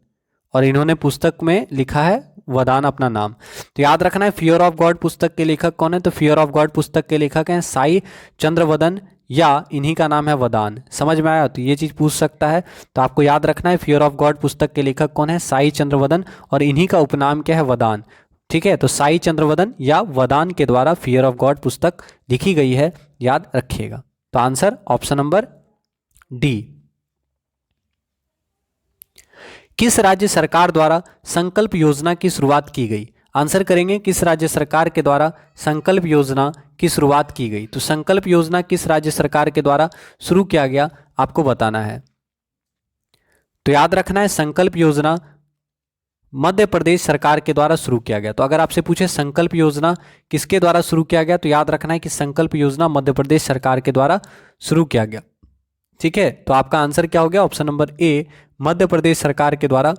S1: और इन्होंने पुस्तक में लिखा है वदान अपना नाम। तो याद रखना है, फियर ऑफ गॉड पुस्तक के लेखक कौन है? तो फियर ऑफ गॉड पुस्तक के लेखक हैं साई चंद्रवदन, या इन्हीं का नाम है वदान। समझ में आया? तो ये चीज पूछ सकता है, तो आपको याद रखना है फियर ऑफ गॉड पुस्तक के लेखक कौन है? साई चंद्रवदन, और इन्हीं का उपनाम क्या है? वदान। ठीक है, तो साई चंद्रवदन या वदान के द्वारा फियर ऑफ गॉड पुस्तक लिखी गई है, याद रखिएगा। तो आंसर ऑप्शन नंबर डी। किस राज्य सरकार द्वारा संकल्प योजना की शुरुआत की गई? आंसर करेंगे, किस राज्य सरकार के द्वारा संकल्प योजना की शुरुआत की गई? तो संकल्प योजना किस राज्य सरकार के द्वारा शुरू किया गया, आपको बताना है। तो याद रखना है, संकल्प योजना मध्य प्रदेश सरकार के द्वारा शुरू किया गया। तो अगर आपसे पूछे संकल्प योजना किसके द्वारा शुरू किया गया, तो याद रखना है कि संकल्प योजना मध्य प्रदेश सरकार के द्वारा शुरू किया गया। ठीक है, तो आपका आंसर क्या हो गया? ऑप्शन नंबर ए, मध्य प्रदेश सरकार के द्वारा,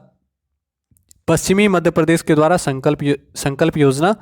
S1: पश्चिमी मध्य प्रदेश के द्वारा संकल्प योजना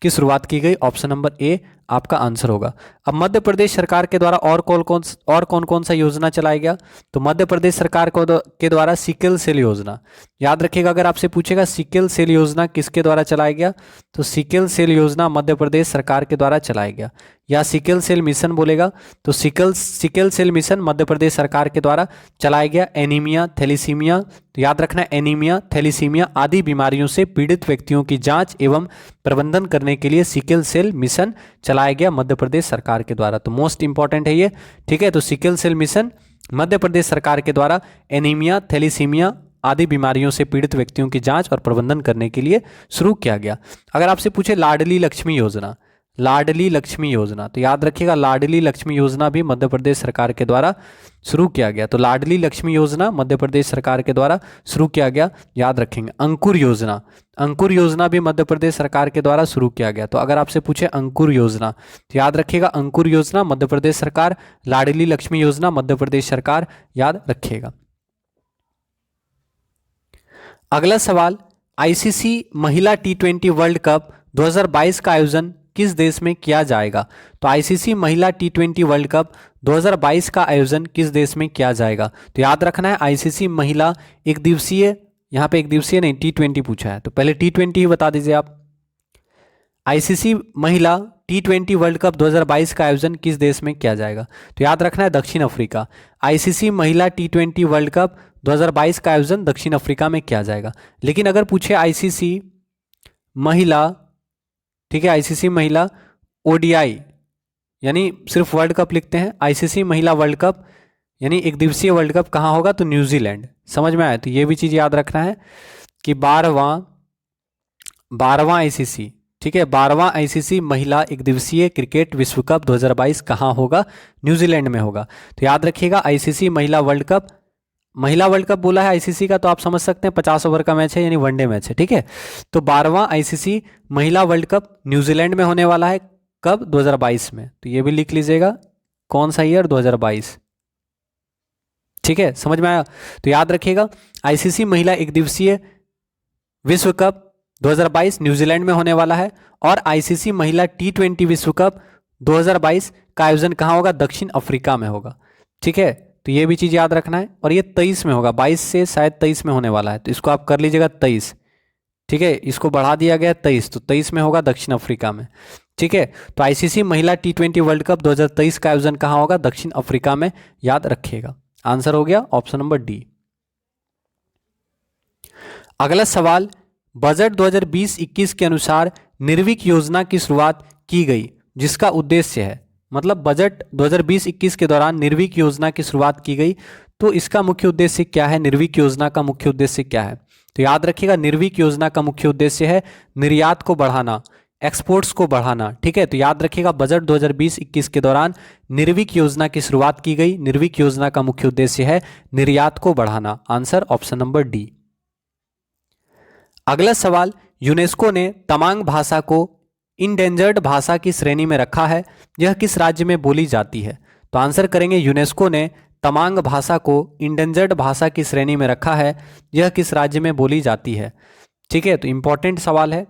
S1: की शुरुआत की गई। ऑप्शन नंबर ए आपका आंसर होगा। अब मध्य प्रदेश सरकार के द्वारा और कौन कौन सा योजना चलाया गया, तो मध्य प्रदेश सरकार के द्वारा सिकल सेल योजना। याद रखिएगा, अगर आपसे पूछेगा सिकल सेल योजना किसके द्वारा चलाया गया, तो सिकल सेल योजना मध्य प्रदेश सरकार के द्वारा चलाया गया, या सिकल सेल मिशन बोलेगा तो sickle cell mission Madhya Pradesh सरकार के द्वारा चलाया गया। एनीमिया, थैलीसीमिया, तो याद रखना एनीमिया, थैलीसीमिया आदि बीमारियों से पीड़ित व्यक्तियों की जांच एवं प्रबंधन करने के लिए सिकल सेल मिशन चलाया गया मध्य प्रदेश सरकार के द्वारा। तो मोस्ट इंपॉर्टेंट है ये, ठीक है। तो sickle cell mission Madhya Pradesh सरकार के द्वारा एनीमिया, थैलीसीमिया आदि बीमारियों से पीड़ित व्यक्तियों की जांच और प्रबंधन करने के लिए शुरू किया गया। अगर आपसे पूछे लाडली लक्ष्मी योजना, लाडली लक्ष्मी योजना, तो याद रखिएगा लाडली लक्ष्मी योजना भी मध्य प्रदेश सरकार के द्वारा शुरू किया गया। तो लाडली लक्ष्मी योजना मध्य प्रदेश सरकार के द्वारा शुरू किया गया, याद रखेंगे। अंकुर योजना, अंकुर योजना भी मध्य प्रदेश सरकार के द्वारा शुरू किया गया। तो अगर आपसे पूछे अंकुर योजना, तो याद रखिएगा अंकुर योजना मध्य प्रदेश सरकार, लाडली लक्ष्मी योजना मध्य प्रदेश सरकार, याद रखिएगा। अगला सवाल, आईसीसी महिला T20 वर्ल्ड कप 2022 का आयोजन किस देश में किया जाएगा। तो आईसीसी महिला T20 वर्ल्ड कप 2022 का आयोजन किस देश में किया जाएगा। तो याद रखना है आईसीसी महिला एक दिवसीय, यहाँ पे एक दिवसीय नहीं T20 पूछा है, तो पहले T20 ही बता दीजिए आप। आईसीसी महिला T20 वर्ल्ड कप 2022 का आयोजन किस देश में किया जाएगा, तो याद रखना है दक्षिण अफ्रीका। आईसीसी महिला T20 वर्ल्ड कप 2022 का आयोजन दक्षिण अफ्रीका में किया जाएगा। लेकिन अगर पूछे आईसीसी महिला, ठीक है, आईसीसी महिला ओडीआई यानी सिर्फ वर्ल्ड कप लिखते हैं, आईसीसी महिला वर्ल्ड कप यानी एक दिवसीय वर्ल्ड कप कहाँ होगा, तो न्यूजीलैंड। समझ में आया, तो ये भी चीज़ याद रखना है कि 12वां आईसीसी, ठीक है, 12वां आईसीसी महिला एक दिवसीय क्रिकेट विश्व कप 2022 कहाँ होगा, न्यूजीलैंड में होगा। तो याद रखिएगा आईसीसी महिला वर्ल्ड कप, महिला वर्ल्ड कप बोला है आईसीसी का, तो आप समझ सकते हैं 50 ओवर का मैच है यानी वनडे मैच है, ठीक है। तो 12वां आईसीसी महिला वर्ल्ड कप न्यूजीलैंड में होने वाला है, कब, 2022 में। तो ये भी लिख लीजिएगा, कौन सा ईयर, 2022, ठीक है, समझ में आया। तो याद रखिएगा आईसीसी महिला एक दिवसीय विश्व कप 2022 न्यूजीलैंड में होने वाला है, और आईसीसी महिला T20 विश्व कप 2022 का आयोजन कहाँ होगा, दक्षिण अफ्रीका में होगा, ठीक है। तो ये भी चीज़ याद रखना है, और ये 23 में होगा, 22 से शायद 23 में होने वाला है, तो इसको आप कर लीजिएगा 23, ठीक है, इसको बढ़ा दिया गया 23, तो 23 में होगा दक्षिण अफ्रीका में, ठीक है। तो आईसीसी महिला T20 वर्ल्ड कप 2023 का आयोजन कहाँ होगा, दक्षिण अफ्रीका में, याद रखिएगा। आंसर हो गया ऑप्शन नंबर डी। अगला सवाल, बजट 2020-21 के अनुसार निर्विक योजना की शुरुआत की गई जिसका उद्देश्य है, मतलब बजट 2020-21 के दौरान निर्विक योजना की शुरुआत की गई, तो इसका मुख्य उद्देश्य क्या है, निर्विक योजना का मुख्य उद्देश्य क्या है। तो याद रखिएगा निर्विक योजना का मुख्य उद्देश्य है निर्यात को बढ़ाना, एक्सपोर्ट्स को बढ़ाना, ठीक है। तो याद रखिएगा बजट 2020-21 के दौरान निर्विक योजना की शुरुआत की गई, निर्विक योजना का मुख्य उद्देश्य है निर्यात को बढ़ाना। Answer option number D. अगला सवाल, यूनेस्को ने तमांग भाषा को इंडेंजर्ड भाषा की श्रेणी में रखा है, यह किस राज्य में बोली जाती है। तो आंसर करेंगे यूनेस्को ने तमांग भाषा को इंडेंजर्ड भाषा की श्रेणी में रखा है, यह किस राज्य में बोली जाती है, ठीक है। तो इंपॉर्टेंट सवाल है,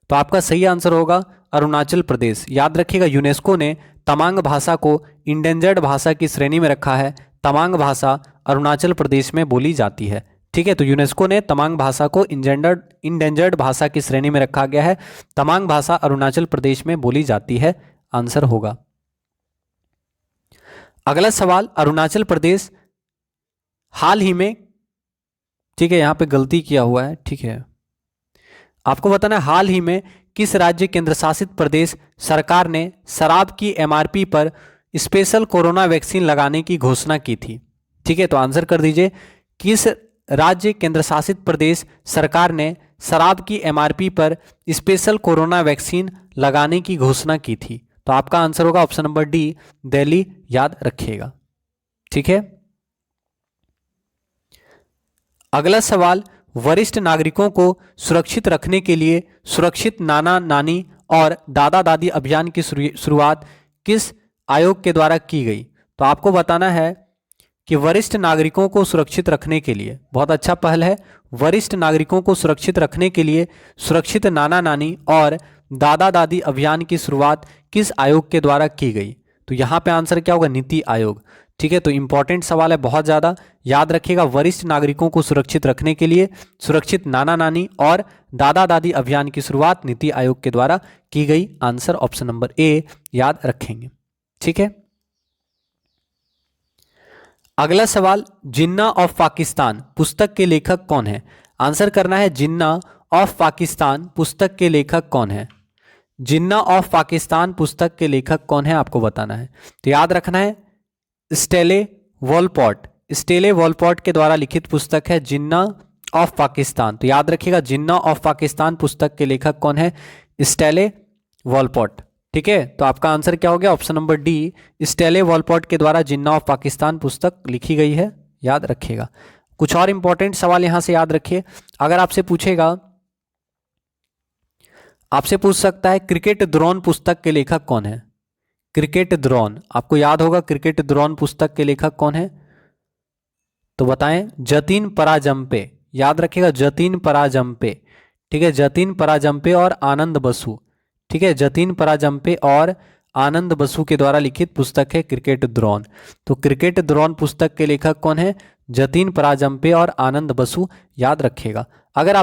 S1: तो आपका सही आंसर होगा अरुणाचल प्रदेश। याद रखिएगा यूनेस्को ने तमांग भाषा को इंडेंजर्ड भाषा की श्रेणी में रखा है, तमांग भाषा अरुणाचल प्रदेश में बोली जाती है, ठीक है। तो यूनेस्को ने तमांग भाषा को इंडेंजर्ड भाषा की श्रेणी में रखा गया है, तमांग भाषा अरुणाचल प्रदेश में बोली जाती है, आंसर होगा। अगला सवाल, अरुणाचल प्रदेश हाल ही में, ठीक है, यहां पे गलती किया हुआ है, ठीक है, आपको बताना है हाल ही में किस राज्य केंद्र शासित प्रदेश सरकार ने शराब की एमआरपी पर स्पेशल कोरोना वैक्सीन लगाने की घोषणा की थी, ठीक है। तो आंसर कर दीजिए, किस राज्य केंद्र शासित प्रदेश सरकार ने शराब की एमआरपी पर स्पेशल कोरोना वैक्सीन लगाने की घोषणा की थी। तो आपका आंसर होगा ऑप्शन नंबर डी, दिल्ली, याद रखिएगा, ठीक है। अगला सवाल, वरिष्ठ नागरिकों को सुरक्षित रखने के लिए सुरक्षित नाना नानी और दादा दादी अभियान की शुरुआत किस आयोग के द्वारा की गई। तो आपको बताना है कि वरिष्ठ नागरिकों को सुरक्षित रखने के लिए, बहुत अच्छा पहल है, वरिष्ठ नागरिकों को सुरक्षित रखने के लिए सुरक्षित नाना नानी और दादा दादी अभियान की शुरुआत किस आयोग के द्वारा की गई? तो यहाँ पे आंसर क्या होगा? नीति आयोग। ठीक है, तो इंपॉर्टेंट सवाल है बहुत ज़्यादा, याद रखिएगा। वरिष्ठ नागरिकों को सुरक्षित रखने के लिए सुरक्षित नाना नानी और दादा दादी अभियान की शुरुआत नीति आयोग के द्वारा की गई। आंसर ऑप्शन नंबर ए याद रखेंगे। ठीक है, अगला सवाल, जिन्ना ऑफ पाकिस्तान पुस्तक के लेखक कौन है? आंसर करना है जिन्ना ऑफ पाकिस्तान पुस्तक के लेखक कौन है? जिन्ना ऑफ पाकिस्तान पुस्तक के लेखक कौन है आपको बताना है। तो याद रखना है स्टेले वॉलपॉट। स्टेले वॉलपॉट के द्वारा लिखित पुस्तक है जिन्ना ऑफ पाकिस्तान। तो याद रखिएगा जिन्ना ऑफ पाकिस्तान पुस्तक के लेखक कौन है? स्टेले वॉलपॉट। ठीक है, तो आपका आंसर क्या हो गया? ऑप्शन नंबर डी, स्टेले वॉलपॉट के द्वारा जिन्ना ऑफ पाकिस्तान पुस्तक लिखी गई है, याद रखिएगा। कुछ और इंपॉर्टेंट सवाल यहां से याद रखिए। अगर आपसे पूछेगा, आपसे पूछ सकता है क्रिकेट द्रोण पुस्तक के लेखक कौन है? क्रिकेट द्रोण, आपको याद होगा क्रिकेट द्रोण पुस्तक के लेखक कौन है? तो बताएं, जतीन पराजंपे। याद रखिएगा जतीन पराजंपे। ठीक है, जतीन पराजंपे और आनंद बसु। ठीक है, जतीन पराजंपे और आनंद बसु के द्वारा लिखित पुस्तक है क्रिकेट द्रोण। तो क्रिकेट द्रोण पुस्तक के लेखक कौन है? जतीन पराजंपे और आनंद बसु, याद रखिएगा। अगर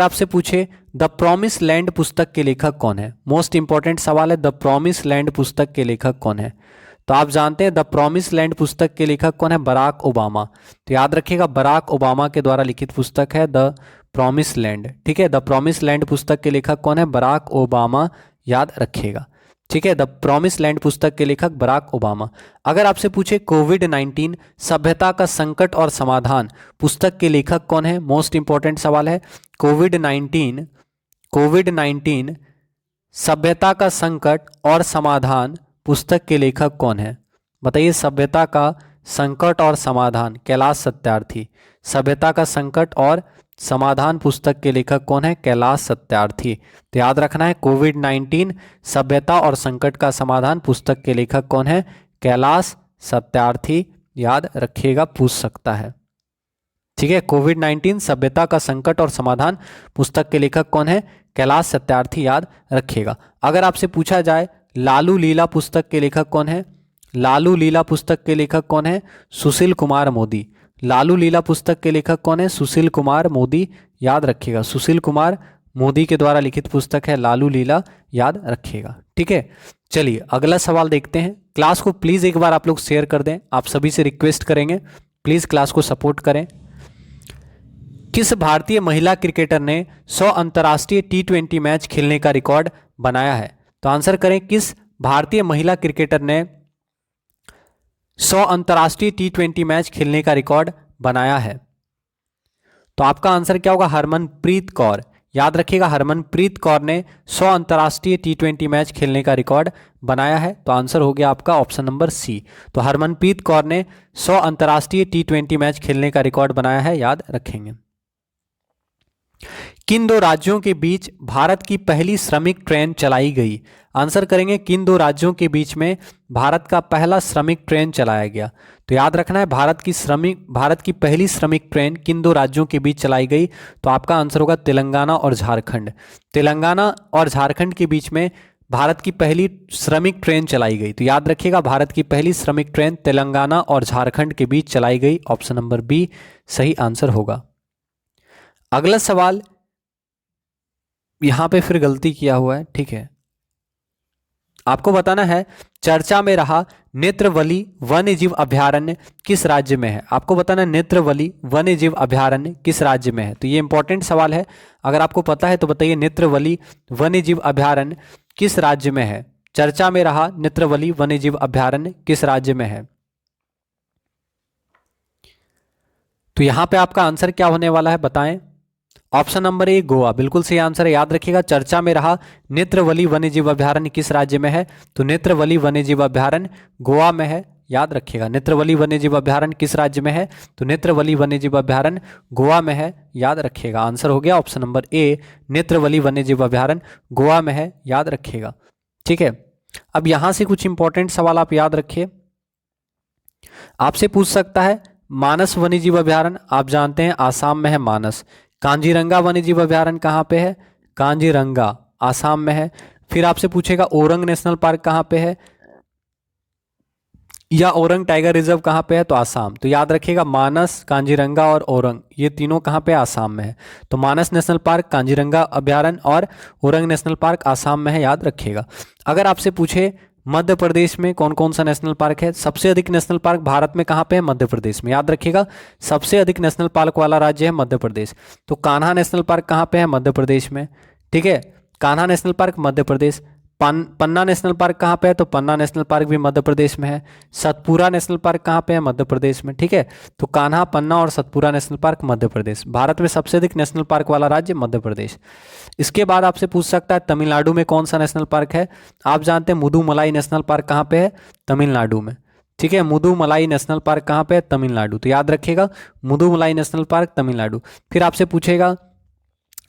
S1: आपसे पूछे द प्रॉमिस लैंड पुस्तक के लेखक कौन है? मोस्ट इंपॉर्टेंट सवाल है, द प्रॉमिस लैंड पुस्तक के लेखक कौन है? तो आप जानते हैं द प्रॉमिस लैंड पुस्तक के लेखक कौन है? Barack Obama. तो याद रखिएगा बराक ओबामा के द्वारा लिखित पुस्तक है द प्रॉमिस लैंड। ठीक है, द प्रॉमिस लैंड पुस्तक के लेखक कौन है? बराक ओबामा, याद रखिएगा। ठीक है, द प्रॉमिस लैंड पुस्तक के लेखक बराक ओबामा। अगर आपसे पूछे कोविड-19 सभ्यता का संकट और समाधान पुस्तक के लेखक कौन है? मोस्ट इंपॉर्टेंट सवाल है। कोविड-19 सभ्यता का संकट और समाधान पुस्तक के लेखक कौन है? बताइए, सभ्यता का संकट और समाधान, कैलाश सत्यार्थी। सभ्यता का संकट और समाधान पुस्तक के लेखक कौन है? कैलाश सत्यार्थी। तो याद रखना है कोविड-19 सभ्यता और संकट का समाधान पुस्तक के लेखक कौन है? कैलाश सत्यार्थी, याद रखिएगा, पूछ सकता है। ठीक है, कोविड-19 सभ्यता का संकट और समाधान पुस्तक के लेखक कौन है? कैलाश सत्यार्थी, याद रखिएगा। अगर आपसे पूछा जाए लालू लीला पुस्तक के लेखक कौन है? लालू लीला पुस्तक के लेखक कौन है? सुशील कुमार मोदी। लालू लीला पुस्तक के लेखक कौन है? सुशील कुमार मोदी, याद रखिएगा। सुशील कुमार मोदी के द्वारा लिखित पुस्तक है लालू लीला, याद रखिएगा। ठीक है, चलिए अगला सवाल देखते हैं। क्लास को प्लीज़ एक बार आप लोग शेयर कर दें, आप सभी से रिक्वेस्ट करेंगे, प्लीज़ क्लास को सपोर्ट करें। किस भारतीय महिला क्रिकेटर ने 100 अंतर्राष्ट्रीय T20 मैच खेलने का रिकॉर्ड बनाया है? तो आंसर करें, किस भारतीय महिला क्रिकेटर ने 100 अंतर्राष्ट्रीय T20 मैच खेलने का रिकॉर्ड बनाया है? तो आपका आंसर क्या होगा? हरमनप्रीत कौर। याद रखिएगा हरमनप्रीत कौर ने 100 अंतर्राष्ट्रीय T20 मैच खेलने का रिकॉर्ड बनाया है। तो आंसर हो गया आपका ऑप्शन नंबर सी। तो हरमनप्रीत कौर ने 100 अंतर्राष्ट्रीय T20 मैच खेलने का रिकॉर्ड बनाया है, याद रखेंगे। किन दो राज्यों के बीच भारत की पहली श्रमिक ट्रेन चलाई गई? आंसर करेंगे, किन दो राज्यों के बीच में भारत का पहला श्रमिक ट्रेन चलाया गया? तो याद रखना है भारत की पहली श्रमिक ट्रेन किन दो राज्यों के बीच चलाई गई? तो आपका आंसर होगा तेलंगाना और झारखंड। तेलंगाना और झारखंड के बीच में भारत की पहली श्रमिक ट्रेन चलाई गई। तो याद रखिएगा भारत की पहली श्रमिक ट्रेन तेलंगाना और झारखंड के बीच चलाई गई। ऑप्शन नंबर बी सही आंसर होगा। अगला सवाल, यहां पे फिर गलती किया हुआ है। ठीक है, आपको बताना है चर्चा में रहा नेत्रवली वन्यजीव अभयारण्य किस राज्य में है? आपको बताना है नेत्रवली वन्यजीव अभयारण्य किस राज्य में है। तो ये इंपॉर्टेंट सवाल है, अगर आपको पता है तो बताइए नेत्रवली वन्यजीव अभयारण्य किस राज्य में है? चर्चा में रहा नेत्रवली वन्यजीव अभयारण्य किस राज्य में है? तो यहां पे आपका आंसर क्या होने वाला है, बताएं। ऑप्शन नंबर ए गोवा, बिल्कुल सही आंसर है। याद रखिएगा चर्चा में रहा नेत्रवली वन्यजीव अभयारण्य किस राज्य में है? तो नेत्रवली वन्यजीव अभयारण्य गोवा में है, याद रखिएगा। नेत्रवली वन्यजीव अभयारण्य किस राज्य में है? तो नेत्रवली वन्यजीव अभयारण्य गोवा में है, याद रखिएगा। आंसर हो गया ऑप्शन नंबर ए, नेत्रवली वन्यजीव अभयारण्य गोवा में है, याद रखिएगा। ठीक है, अब यहां से कुछ इंपॉर्टेंट सवाल आप याद रखिए। आपसे पूछ सकता है मानस वन्यजीव अभयारण्य, आप जानते हैं आसाम में है मानस। कांजीरंगा वन्यजीव अभयारण्य कहाँ पे है? कांजीरंगा आसाम में है। फिर आपसे पूछेगा ओरंग नेशनल पार्क कहाँ पे है, या ओरंग टाइगर रिजर्व कहाँ पे है, तो आसाम। तो याद रखिएगा मानस, कांजीरंगा और ओरंग ये तीनों कहाँ पे, आसाम में है। तो मानस नेशनल पार्क, कांजीरंगा अभ्यारण्य और ओरंग नेशनल पार्क आसाम में है, याद रखिएगा। अगर आपसे पूछे मध्य प्रदेश में कौन कौन सा नेशनल पार्क है, सबसे अधिक नेशनल पार्क भारत में कहाँ पे है, मध्य प्रदेश में। याद रखिएगा सबसे अधिक नेशनल पार्क वाला राज्य है मध्य प्रदेश। तो कान्हा नेशनल पार्क कहाँ पे है, मध्य प्रदेश में, ठीक है, कान्हा नेशनल पार्क मध्य प्रदेश। पन्ना नेशनल पार्क कहाँ पे है, तो पन्ना नेशनल पार्क भी मध्य प्रदेश में है। सतपुरा नेशनल पार्क कहाँ पे है, मध्य प्रदेश में, ठीक है। तो कान्हा, पन्ना और सतपुरा नेशनल पार्क मध्य प्रदेश। भारत में सबसे अधिक नेशनल पार्क वाला राज्य मध्य प्रदेश। इसके बाद आपसे पूछ सकता है तमिलनाडु में कौन सा नेशनल पार्क है। आप जानते हैं मुदुमलाई नेशनल पार्क कहाँ पे है, तमिलनाडु में, ठीक है। मुदुमलाई नेशनल पार्क कहाँ पे है, तमिलनाडु। तो याद रखिएगा मुदुमलाई नेशनल पार्क तमिलनाडु। फिर आपसे पूछेगा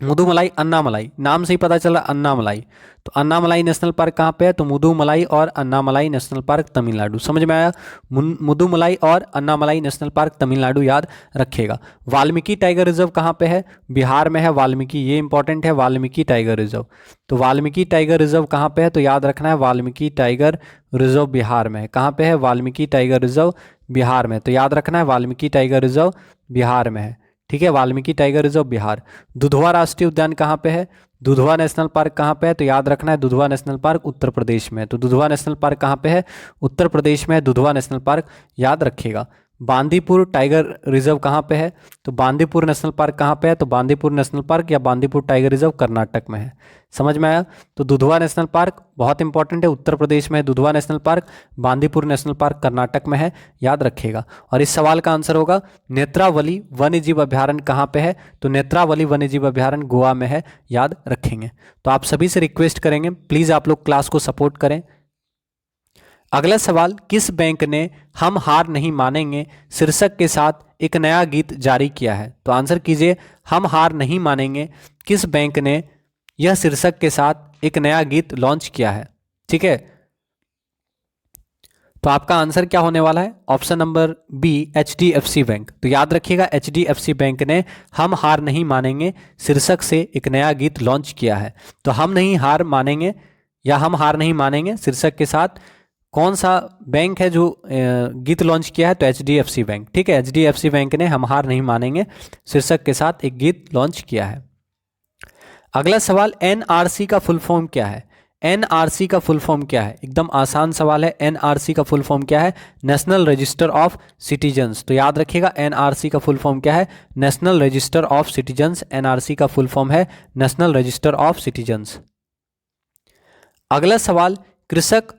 S1: मुदुमलाई, अन्नामलाई, नाम से ही पता चला अन्नामलाई। तो अन्नामलाई नेशनल पार्क कहाँ पे है, तो मुदुमलाई और अन्नामलाई नेशनल पार्क तमिलनाडु। समझ में आया, मुदुमलाई और अन्नामलाई नेशनल पार्क तमिलनाडु, याद रखिएगा। वाल्मीकि टाइगर रिजर्व कहाँ पे है, बिहार में है वाल्मीकि, ये इंपॉर्टेंट है, वाल्मीकि टाइगर रिजर्व। तो वाल्मीकि टाइगर रिजर्व कहाँ पे है, तो याद रखना है वाल्मीकि टाइगर रिजर्व बिहार में है। कहाँ पे है, वाल्मीकि टाइगर रिजर्व बिहार में। तो याद रखना है वाल्मीकि टाइगर रिजर्व बिहार में है, ठीक है, वाल्मीकि टाइगर रिजर्व बिहार। दुधवा राष्ट्रीय उद्यान कहाँ पे है, दुधवा नेशनल पार्क कहाँ पे है, तो याद रखना है दुधवा नेशनल पार्क उत्तर प्रदेश में है। तो दुधवा नेशनल पार्क कहाँ पे है, उत्तर प्रदेश में है दुधवा नेशनल पार्क, याद रखिएगा। बांदीपुर टाइगर रिजर्व कहाँ पे है, तो बांदीपुर नेशनल पार्क कहाँ पे है, तो बांदीपुर नेशनल पार्क या बांदीपुर टाइगर रिजर्व कर्नाटक में है। समझ में आया। तो दुधवा नेशनल पार्क बहुत इंपॉर्टेंट है, उत्तर प्रदेश में है Dudhwa national park, Bandipur national park Karnataka में है, याद रखिएगा। और इस सवाल का आंसर होगा नेत्रावली वन्यजीव अभ्यारण्य कहाँ पे है, तो नेत्रावली वन्यजीव अभ्यारण्य गोवा में है, याद रखेंगे। तो आप सभी से रिक्वेस्ट करेंगे प्लीज़ आप लोग क्लास को सपोर्ट करें। अगला सवाल, किस बैंक ने हम हार नहीं मानेंगे शीर्षक के साथ एक नया गीत जारी किया है। तो आंसर कीजिए, हम हार नहीं मानेंगे किस बैंक ने यह शीर्षक के साथ एक नया गीत लॉन्च किया है, ठीक है। तो आपका आंसर क्या होने वाला है, option number B HDFC bank. तो याद रखिएगा HDFC बैंक ने हम हार नहीं मानेंगे शीर्षक से एक नया गीत लॉन्च किया है। तो हम नहीं हार मानेंगे या हम हार नहीं मानेंगे शीर्षक के साथ कौन सा बैंक है जो गीत लॉन्च किया है, तो HDFC बैंक, ठीक है। HDFC बैंक ने हम हार नहीं मानेंगे शीर्षक के साथ एक गीत लॉन्च किया है। अगला सवाल, NRC का फुल फॉर्म क्या है। NRC का फुल फॉर्म क्या है, एकदम आसान सवाल है। NRC का फुल फॉर्म क्या है, नेशनल रजिस्टर ऑफ सिटीजन्स। तो याद रखिएगा NRC का फुल फॉर्म क्या है, national register of citizens. NRC का फुल फॉर्म है नेशनल रजिस्टर ऑफ सिटीजन्स। अगला सवाल, कृषक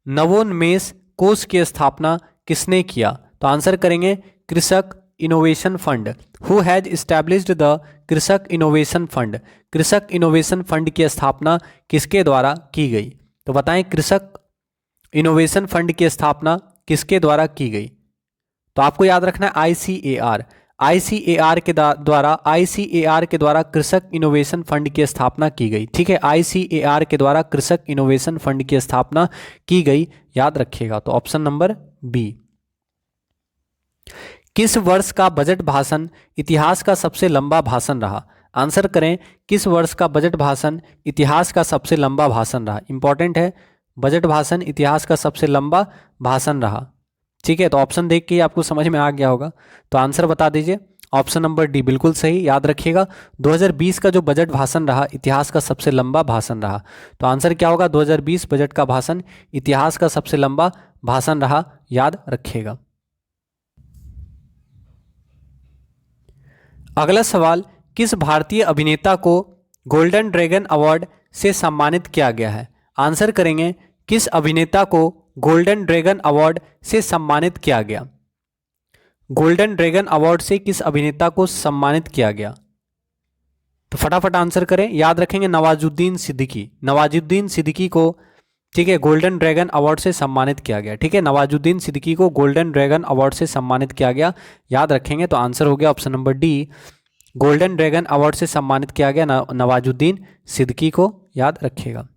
S1: नवोन्मेष कोष की स्थापना किसने किया। तो आंसर करेंगे कृषक innovation fund. Who has established the कृषक इनोवेशन फंड। कृषक इनोवेशन फंड की स्थापना किसके द्वारा की गई। तो बताएं कृषक इनोवेशन फंड की स्थापना किसके द्वारा की गई। तो आपको याद रखना है ICAR। ICAR के द्वारा कृषक इनोवेशन फंड की स्थापना की गई, ठीक है। ICAR के द्वारा कृषक इनोवेशन फंड की स्थापना की गई, याद रखिएगा। तो ऑप्शन नंबर बी। किस वर्ष का बजट भाषण इतिहास का सबसे लंबा भाषण रहा। आंसर करें, किस वर्ष का बजट भाषण इतिहास का सबसे लंबा भाषण रहा। इंपॉर्टेंट है, बजट भाषण इतिहास का सबसे लंबा भाषण रहा, ठीक है। तो ऑप्शन देख के आपको समझ में आ गया होगा। तो आंसर बता दीजिए, ऑप्शन नंबर डी बिल्कुल सही। याद रखिएगा 2020 का जो बजट भाषण रहा इतिहास का सबसे लंबा भाषण रहा। तो आंसर क्या होगा, 2020 बजट का भाषण इतिहास का सबसे लंबा भाषण रहा, याद रखिएगा। अगला सवाल, किस भारतीय अभिनेता को गोल्डन ड्रैगन अवार्ड से सम्मानित किया गया है। आंसर करेंगे, किस अभिनेता को गोल्डन ड्रैगन अवार्ड से सम्मानित किया गया। गोल्डन ड्रैगन अवार्ड से किस अभिनेता को सम्मानित किया गया। तो फटाफट आंसर करें। याद रखेंगे नवाजुद्दीन सिद्दीकी। नवाजुद्दीन सिद्दीकी को, ठीक है, गोल्डन ड्रैगन अवार्ड से सम्मानित किया गया, ठीक है। नवाजुद्दीन सिद्दीकी को गोल्डन ड्रैगन अवार्ड से सम्मानित किया गया, याद रखेंगे। तो आंसर हो गया option number D, golden dragon award से सम्मानित किया गया नवाजुद्दीन सिद्दीकी को, याद रखिएगा।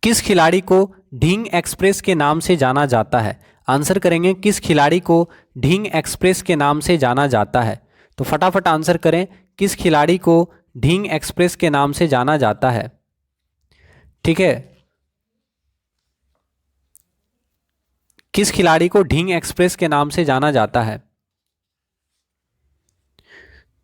S1: किस खिलाड़ी को ढींग एक्सप्रेस के नाम से जाना जाता है। आंसर करेंगे, किस खिलाड़ी को ढींग एक्सप्रेस के नाम से जाना जाता है। तो फटाफट आंसर करें, किस खिलाड़ी को ढींग एक्सप्रेस के नाम से जाना जाता है? ठीक है, किस खिलाड़ी को ढींग एक्सप्रेस के नाम से जाना जाता है?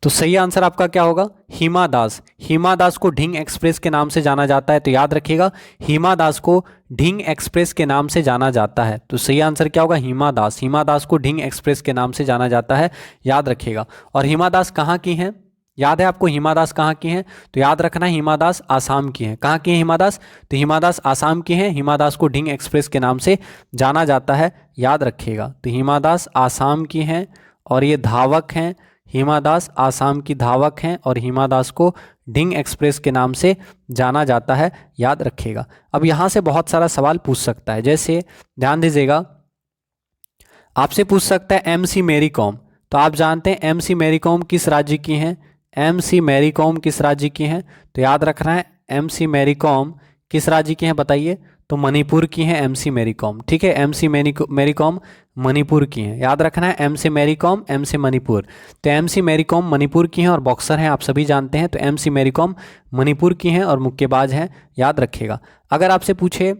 S1: तो सही आंसर आपका क्या होगा? हिमा दास। हिमा दास को ढींग एक्सप्रेस के नाम से जाना जाता है, तो याद रखिएगा हिमा दास को ढींग एक्सप्रेस के नाम से जाना जाता है। तो सही आंसर क्या होगा? हिमा दास। हिमा दास को ढींग एक्सप्रेस के नाम से जाना जाता है, याद रखिएगा। और हिमा दास कहाँ की हैं? याद है आपको हिमा दास कहाँ की हैं? तो याद रखना है हिमा दास आसाम की हैं। कहाँ की हैं हिमा दास? तो हिमा दास आसाम की हैं। हिमा दास को ढींग एक्सप्रेस के नाम से जाना जाता है, याद रखिएगा। तो हिमा दास आसाम की हैं और ये धावक हैं। हिमा दास आसाम की धावक हैं और हिमा दास को ढींग एक्सप्रेस के नाम से जाना जाता है, याद रखिएगा। अब यहाँ से बहुत सारा सवाल पूछ सकता है, जैसे ध्यान दीजिएगा, आपसे पूछ सकता है एमसी मैरी कॉम। तो आप जानते हैं एमसी मैरी कॉम किस राज्य की हैं? एमसी मैरी कॉम किस राज्य की हैं? तो याद रखना है एमसी मैरी कॉम किस राज्य की हैं बताइए? तो मणिपुर की हैं एमसी मैरी कॉम। ठीक है, एमसी मैरी कॉम मणिपुर की हैं, याद रखना है एमसी मैरी कॉम एमसी मणिपुर। तो एमसी मैरी कॉम मणिपुर की हैं और बॉक्सर हैं, आप सभी जानते हैं। तो एमसी मैरी कॉम मणिपुर की हैं और मुक्केबाज हैं, याद रखिएगा। अगर आपसे पूछे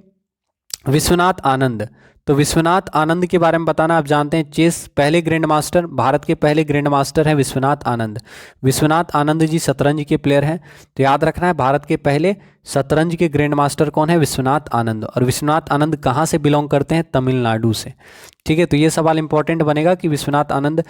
S1: विश्वनाथ आनंद, तो विश्वनाथ आनंद के बारे में बताना। आप जानते हैं चेस पहले ग्रैंड मास्टर, भारत के पहले ग्रैंड मास्टर हैं विश्वनाथ आनंद। विश्वनाथ आनंद जी शतरंज के प्लेयर हैं, तो याद रखना है भारत के पहले शतरंज के ग्रैंड मास्टर कौन है? विश्वनाथ आनंद। और विश्वनाथ आनंद कहाँ से बिलोंग करते हैं? तमिलनाडु से। ठीक है, तो ये सवाल इंपॉर्टेंट बनेगा कि विश्वनाथ आनंद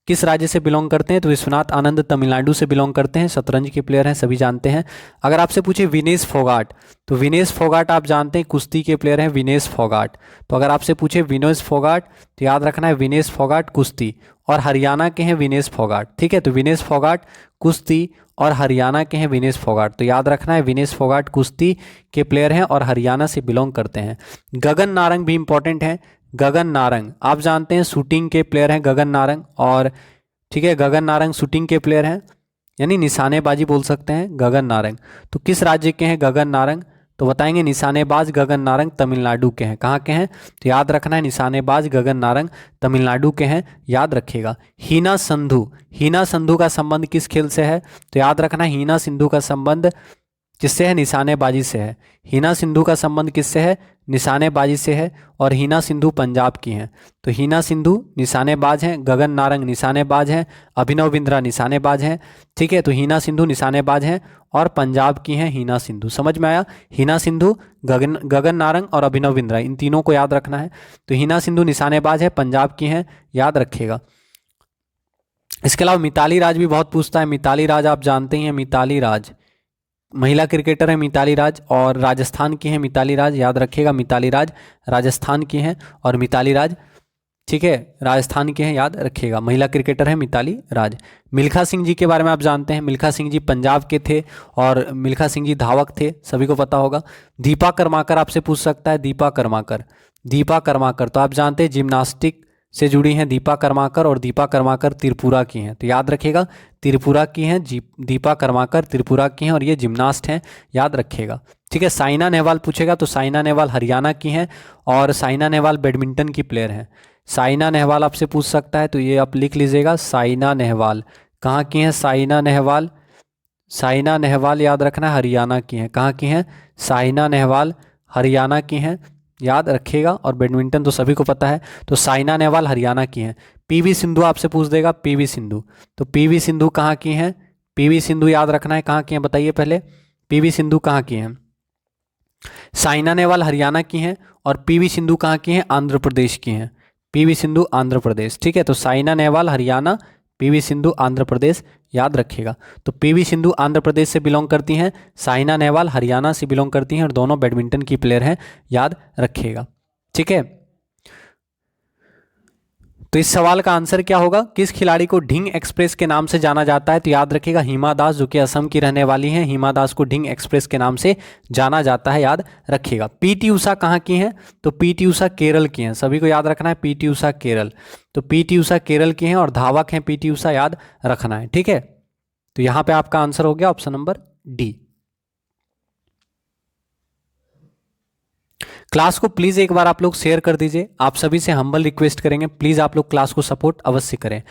S1: किस राज्य से बिलोंग करते हैं? तो विश्वनाथ आनंद तमिलनाडु से बिलोंग करते हैं, शतरंज के प्लेयर हैं, सभी जानते हैं। अगर आपसे पूछे विनेश फोगाट, तो विनेश फोगाट आप जानते हैं कुश्ती के प्लेयर हैं, विनेश फोगाट। तो अगर आपसे पूछे विनेश फोगाट, तो याद रखना है विनेश फोगाट कुश्ती और हरियाणा के हैं विनेश फोगाट। ठीक है, तो विनेश फोगाट कुश्ती और हरियाणा के हैं विनेश फोगाट। तो याद रखना है विनेश फोगाट कुश्ती के प्लेयर हैं और हरियाणा से बिलोंग करते हैं। गगन नारंग भी इंपॉर्टेंट है। गगन नारंग आप जानते हैं शूटिंग के प्लेयर हैं गगन नारंग, और ठीक है गगन नारंग शूटिंग के प्लेयर हैं, यानी निशानेबाजी बोल सकते हैं गगन नारंग। तो किस राज्य के हैं गगन नारंग? तो बताएंगे निशानेबाज गगन नारंग तमिलनाडु के हैं। कहाँ के हैं? तो याद रखना है निशानेबाज गगन नारंग तमिलनाडु के हैं, याद रखिएगा। हीना संधू, हीना संधू का संबंध किस खेल से है? तो याद रखना है हीना सिंधु का संबंध किससे है? निशानेबाजी से है। हीना सिंधु का संबंध किससे है? निशानेबाजी से है। और हीना सिंधु पंजाब की हैं। तो हीना सिंधु निशानेबाज हैं, गगन नारंग निशानेबाज हैं, अभिनव बिंद्रा निशानेबाज हैं। ठीक है, तो हीना सिंधु निशानेबाज हैं और पंजाब की हैं हीना सिंधु। समझ में आया? हीना सिंधु, गगन नारंग और अभिनव बिंद्रा, इन तीनों को याद रखना है। तो हीना सिंधु निशानेबाज है, पंजाब की हैं, याद रखिएगा। इसके अलावा मिताली राज भी बहुत पूछता है। मिताली राज आप जानते हैं, मिताली राज महिला क्रिकेटर है मिताली राज, और राजस्थान की हैं मिताली राज, याद रखिएगा मिताली राज राजस्थान की हैं और मिताली राज, ठीक है, राजस्थान के हैं, याद रखिएगा। महिला क्रिकेटर है मिताली राज। मिल्खा सिंह जी के बारे में आप जानते हैं। मिल्खा सिंह जी पंजाब के थे और मिल्खा सिंह जी धावक थे, सभी को पता होगा। दीपा कर्माकर आपसे पूछ सकता है। दीपा कर्माकर, दीपा कर्माकर तो आप जानते हैं जिम्नास्टिक से जुड़ी हैं दीपा कर्माकर, और दीपा कर्माकर त्रिपुरा की हैं, तो याद रखिएगा त्रिपुरा की हैं दीपा कर्माकर, त्रिपुरा की हैं और ये जिम्नास्ट हैं, याद रखिएगा। ठीक है, साइना नेहवाल पूछेगा तो साइना नेहवाल हरियाणा की हैं और साइना नेहवाल बैडमिंटन की प्लेयर हैं। साइना नेहवाल आपसे पूछ सकता है, तो ये आप लिख लीजिएगा साइना नेहवाल कहाँ की हैं? साइना नेहवाल, साइना नेहवाल याद रखना हरियाणा की हैं। कहाँ की हैं? साइना नेहवाल हरियाणा की हैं, याद रखिएगा। और बैडमिंटन तो सभी को पता है, तो साइना नेहवाल हरियाणा की हैं। पीवी सिंधु आपसे पूछ देगा, पीवी सिंधु, तो पीवी सिंधु कहाँ की हैं? पीवी सिंधु याद रखना है कहाँ की हैं, बताइए पहले पीवी सिंधु कहाँ की हैं? साइना नेहवाल हरियाणा की हैं और पीवी सिंधु कहाँ की हैं? आंध्र प्रदेश की हैं। पीवी सिंधु आंध्र प्रदेश, ठीक है, तो साइना नेहवाल हरियाणा, पीवी सिंधु आंध्र प्रदेश, याद रखिएगा। तो पीवी सिंधु आंध्र प्रदेश से बिलोंग करती हैं, साइना नेहवाल हरियाणा से बिलोंग करती हैं और दोनों बैडमिंटन की प्लेयर हैं, याद रखिएगा। ठीक है, तो इस सवाल का आंसर क्या होगा? किस खिलाड़ी को ढींग एक्सप्रेस के नाम से जाना जाता है? तो याद रखिएगा हिमा दास, जो कि असम की रहने वाली हैं। हिमा दास को ढींग एक्सप्रेस के नाम से जाना जाता है, याद रखिएगा। पीटी उषा कहाँ की हैं? तो पीटी उषा केरल की हैं, सभी को याद रखना है पीटी उषा केरल, तो पीटी उषा केरल की हैं और धावक हैं पीटी उषा, याद रखना है। ठीक है, तो यहाँ पे आपका आंसर हो गया ऑप्शन नंबर डी। क्लास को प्लीज़ एक बार आप लोग शेयर कर दीजिए। आप सभी से हम्बल रिक्वेस्ट करेंगे, प्लीज़ आप लोग क्लास को सपोर्ट अवश्य करें।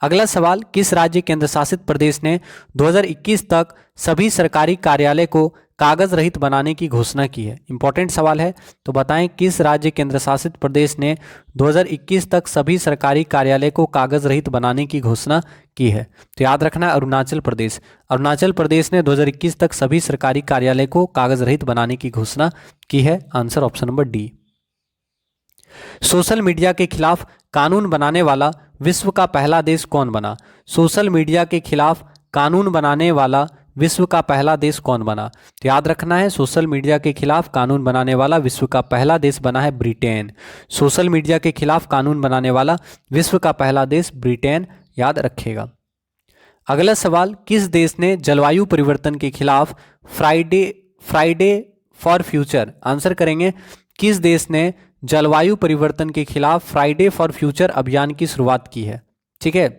S1: अगला सवाल, किस राज्य केंद्र शासित प्रदेश ने 2021 तक सभी सरकारी कार्यालय को कागज रहित बनाने की घोषणा की है? इंपॉर्टेंट सवाल है, तो बताएं किस राज्य केंद्र शासित प्रदेश ने 2021 तक सभी सरकारी कार्यालय को कागज रहित बनाने की घोषणा की है? तो याद रखना, अरुणाचल प्रदेश। अरुणाचल प्रदेश ने 2021 तक सभी सरकारी कार्यालय को कागज रहित बनाने की घोषणा की है। Answer option number D. Social media के खिलाफ कानून बनाने वाला विश्व का पहला देश कौन बना? सोशल मीडिया के खिलाफ कानून बनाने वाला विश्व का पहला देश कौन बना? तो याद रखना है, सोशल मीडिया के खिलाफ कानून बनाने वाला विश्व का पहला देश बना है ब्रिटेन। सोशल मीडिया के खिलाफ कानून बनाने वाला विश्व का पहला देश ब्रिटेन, याद रखिएगा। अगला सवाल, किस देश ने जलवायु परिवर्तन के खिलाफ फ्राइडे फॉर फ्यूचर, आंसर करेंगे, किस देश ने जलवायु परिवर्तन के खिलाफ फ्राइडे फॉर फ्यूचर अभियान की शुरुआत की है? ठीक है,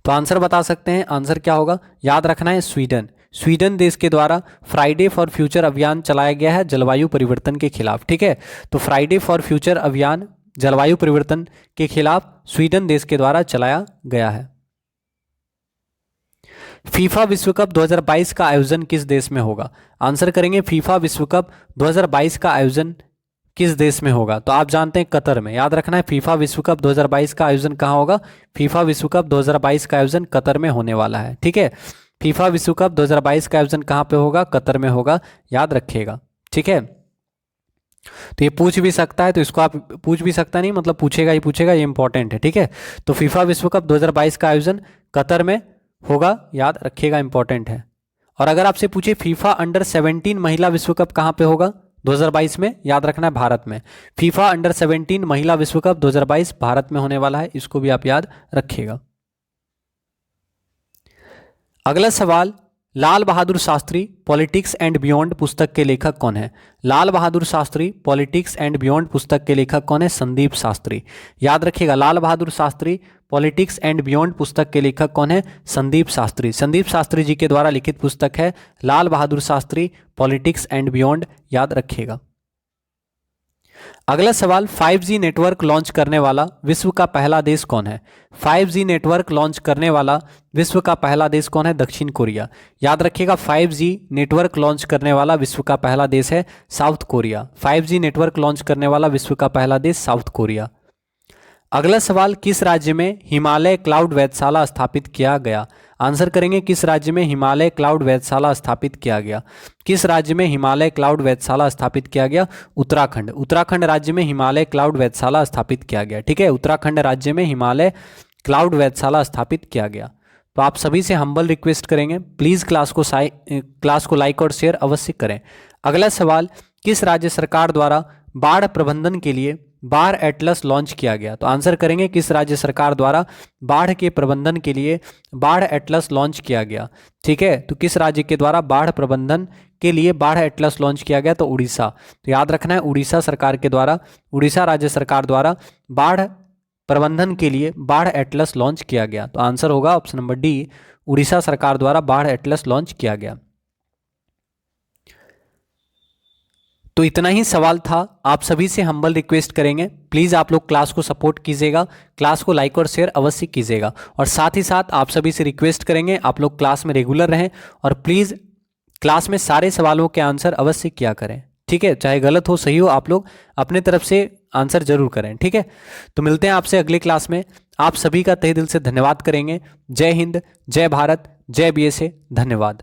S1: तो आंसर बता सकते हैं, आंसर क्या होगा? याद रखना है, स्वीडन। स्वीडन देश के द्वारा फ्राइडे फॉर फ्यूचर अभियान चलाया गया है जलवायु परिवर्तन के खिलाफ। ठीक है, तो फ्राइडे फॉर फ्यूचर अभियान जलवायु परिवर्तन के खिलाफ स्वीडन देश के द्वारा चलाया गया है। फीफा विश्व कप 2022 का आयोजन किस देश में होगा? आंसर करेंगे, फीफा विश्व कप 2022 का आयोजन किस देश में होगा? तो आप जानते हैं, कतर में। याद रखना है, फीफा विश्व कप 2022 का आयोजन कहाँ होगा? फीफा विश्व कप 2022 का आयोजन कतर में होने वाला है। ठीक है, फीफा विश्व कप 2022 का आयोजन कहाँ पे होगा? कतर में होगा, याद रखिएगा। ठीक है, तो ये पूछ भी सकता है, तो इसको आप पूछ भी सकता नहीं, मतलब पूछेगा ही पूछेगा, ये इंपॉर्टेंट है। ठीक है, तो फीफा विश्व कप 2022 का आयोजन कतर में होगा, याद रखिएगा, इंपॉर्टेंट है। और अगर आपसे पूछे फीफा अंडर 17 महिला विश्व कप कहाँ पे होगा 2022 में? याद रखना है, भारत में। फीफा अंडर 17 महिला विश्व कप 2022 भारत में होने वाला है, इसको भी आप याद रखिएगा। अगला सवाल, Lal Bahadur Shastri politics and beyond पुस्तक के लेखक कौन है? Lal Bahadur Shastri politics and beyond पुस्तक के लेखक कौन है? संदीप शास्त्री। याद रखिएगा, Lal Bahadur Shastri politics and beyond पुस्तक के लेखक कौन है? संदीप शास्त्री। संदीप शास्त्री जी के द्वारा लिखित पुस्तक है Lal Bahadur Shastri politics and beyond, याद रखिएगा। अगला सवाल, 5G नेटवर्क लॉन्च करने वाला विश्व का पहला देश कौन है? 5G नेटवर्क लॉन्च करने वाला विश्व का पहला देश कौन है? दक्षिण कोरिया। याद रखिएगा, 5G नेटवर्क लॉन्च करने वाला विश्व का पहला देश है south Korea. 5G network launch करने वाला विश्व का पहला देश साउथ कोरिया। अगला सवाल, किस राज्य में हिमालय क्लाउड वेधशाला स्थापित किया गया? आंसर करेंगे, किस राज्य में हिमालय क्लाउड वेधशाला स्थापित किया गया? किस राज्य में हिमालय क्लाउड वेधशाला स्थापित किया गया? उत्तराखंड। उत्तराखंड राज्य में हिमालय क्लाउड वेधशाला स्थापित किया गया। ठीक है, उत्तराखंड राज्य में हिमालय क्लाउड वेधशाला स्थापित किया गया। तो आप सभी से हम्बल रिक्वेस्ट करेंगे, प्लीज़ क्लास को लाइक और शेयर अवश्य करें। अगला सवाल, किस राज्य सरकार द्वारा बाढ़ प्रबंधन के लिए बाढ़ एटलस लॉन्च किया गया? तो आंसर करेंगे, किस राज्य सरकार द्वारा बाढ़ के प्रबंधन के लिए बाढ़ एटलस लॉन्च किया गया? ठीक है, तो किस राज्य के द्वारा बाढ़ प्रबंधन के लिए बाढ़ एटलस लॉन्च किया गया? तो उड़ीसा। तो याद रखना है, उड़ीसा सरकार के द्वारा, उड़ीसा राज्य सरकार द्वारा बाढ़ प्रबंधन के लिए बाढ़ एटलस लॉन्च किया गया। तो आंसर होगा ऑप्शन नंबर डी, उड़ीसा सरकार द्वारा बाढ़ एटलस लॉन्च किया गया। तो इतना ही सवाल था। आप सभी से हम्बल रिक्वेस्ट करेंगे, प्लीज़ आप लोग क्लास को सपोर्ट कीजिएगा, क्लास को लाइक और शेयर अवश्य कीजिएगा। और साथ ही साथ आप सभी से रिक्वेस्ट करेंगे, आप लोग क्लास में रेगुलर रहें और प्लीज़ क्लास में सारे सवालों के आंसर अवश्य किया करें। ठीक है, चाहे गलत हो सही हो, आप लोग अपने तरफ से आंसर जरूर करें। ठीक है, तो मिलते हैं आपसे अगले क्लास में। आप सभी का तहे दिल से धन्यवाद करेंगे। जय हिंद, जय भारत, जय BSA, धन्यवाद।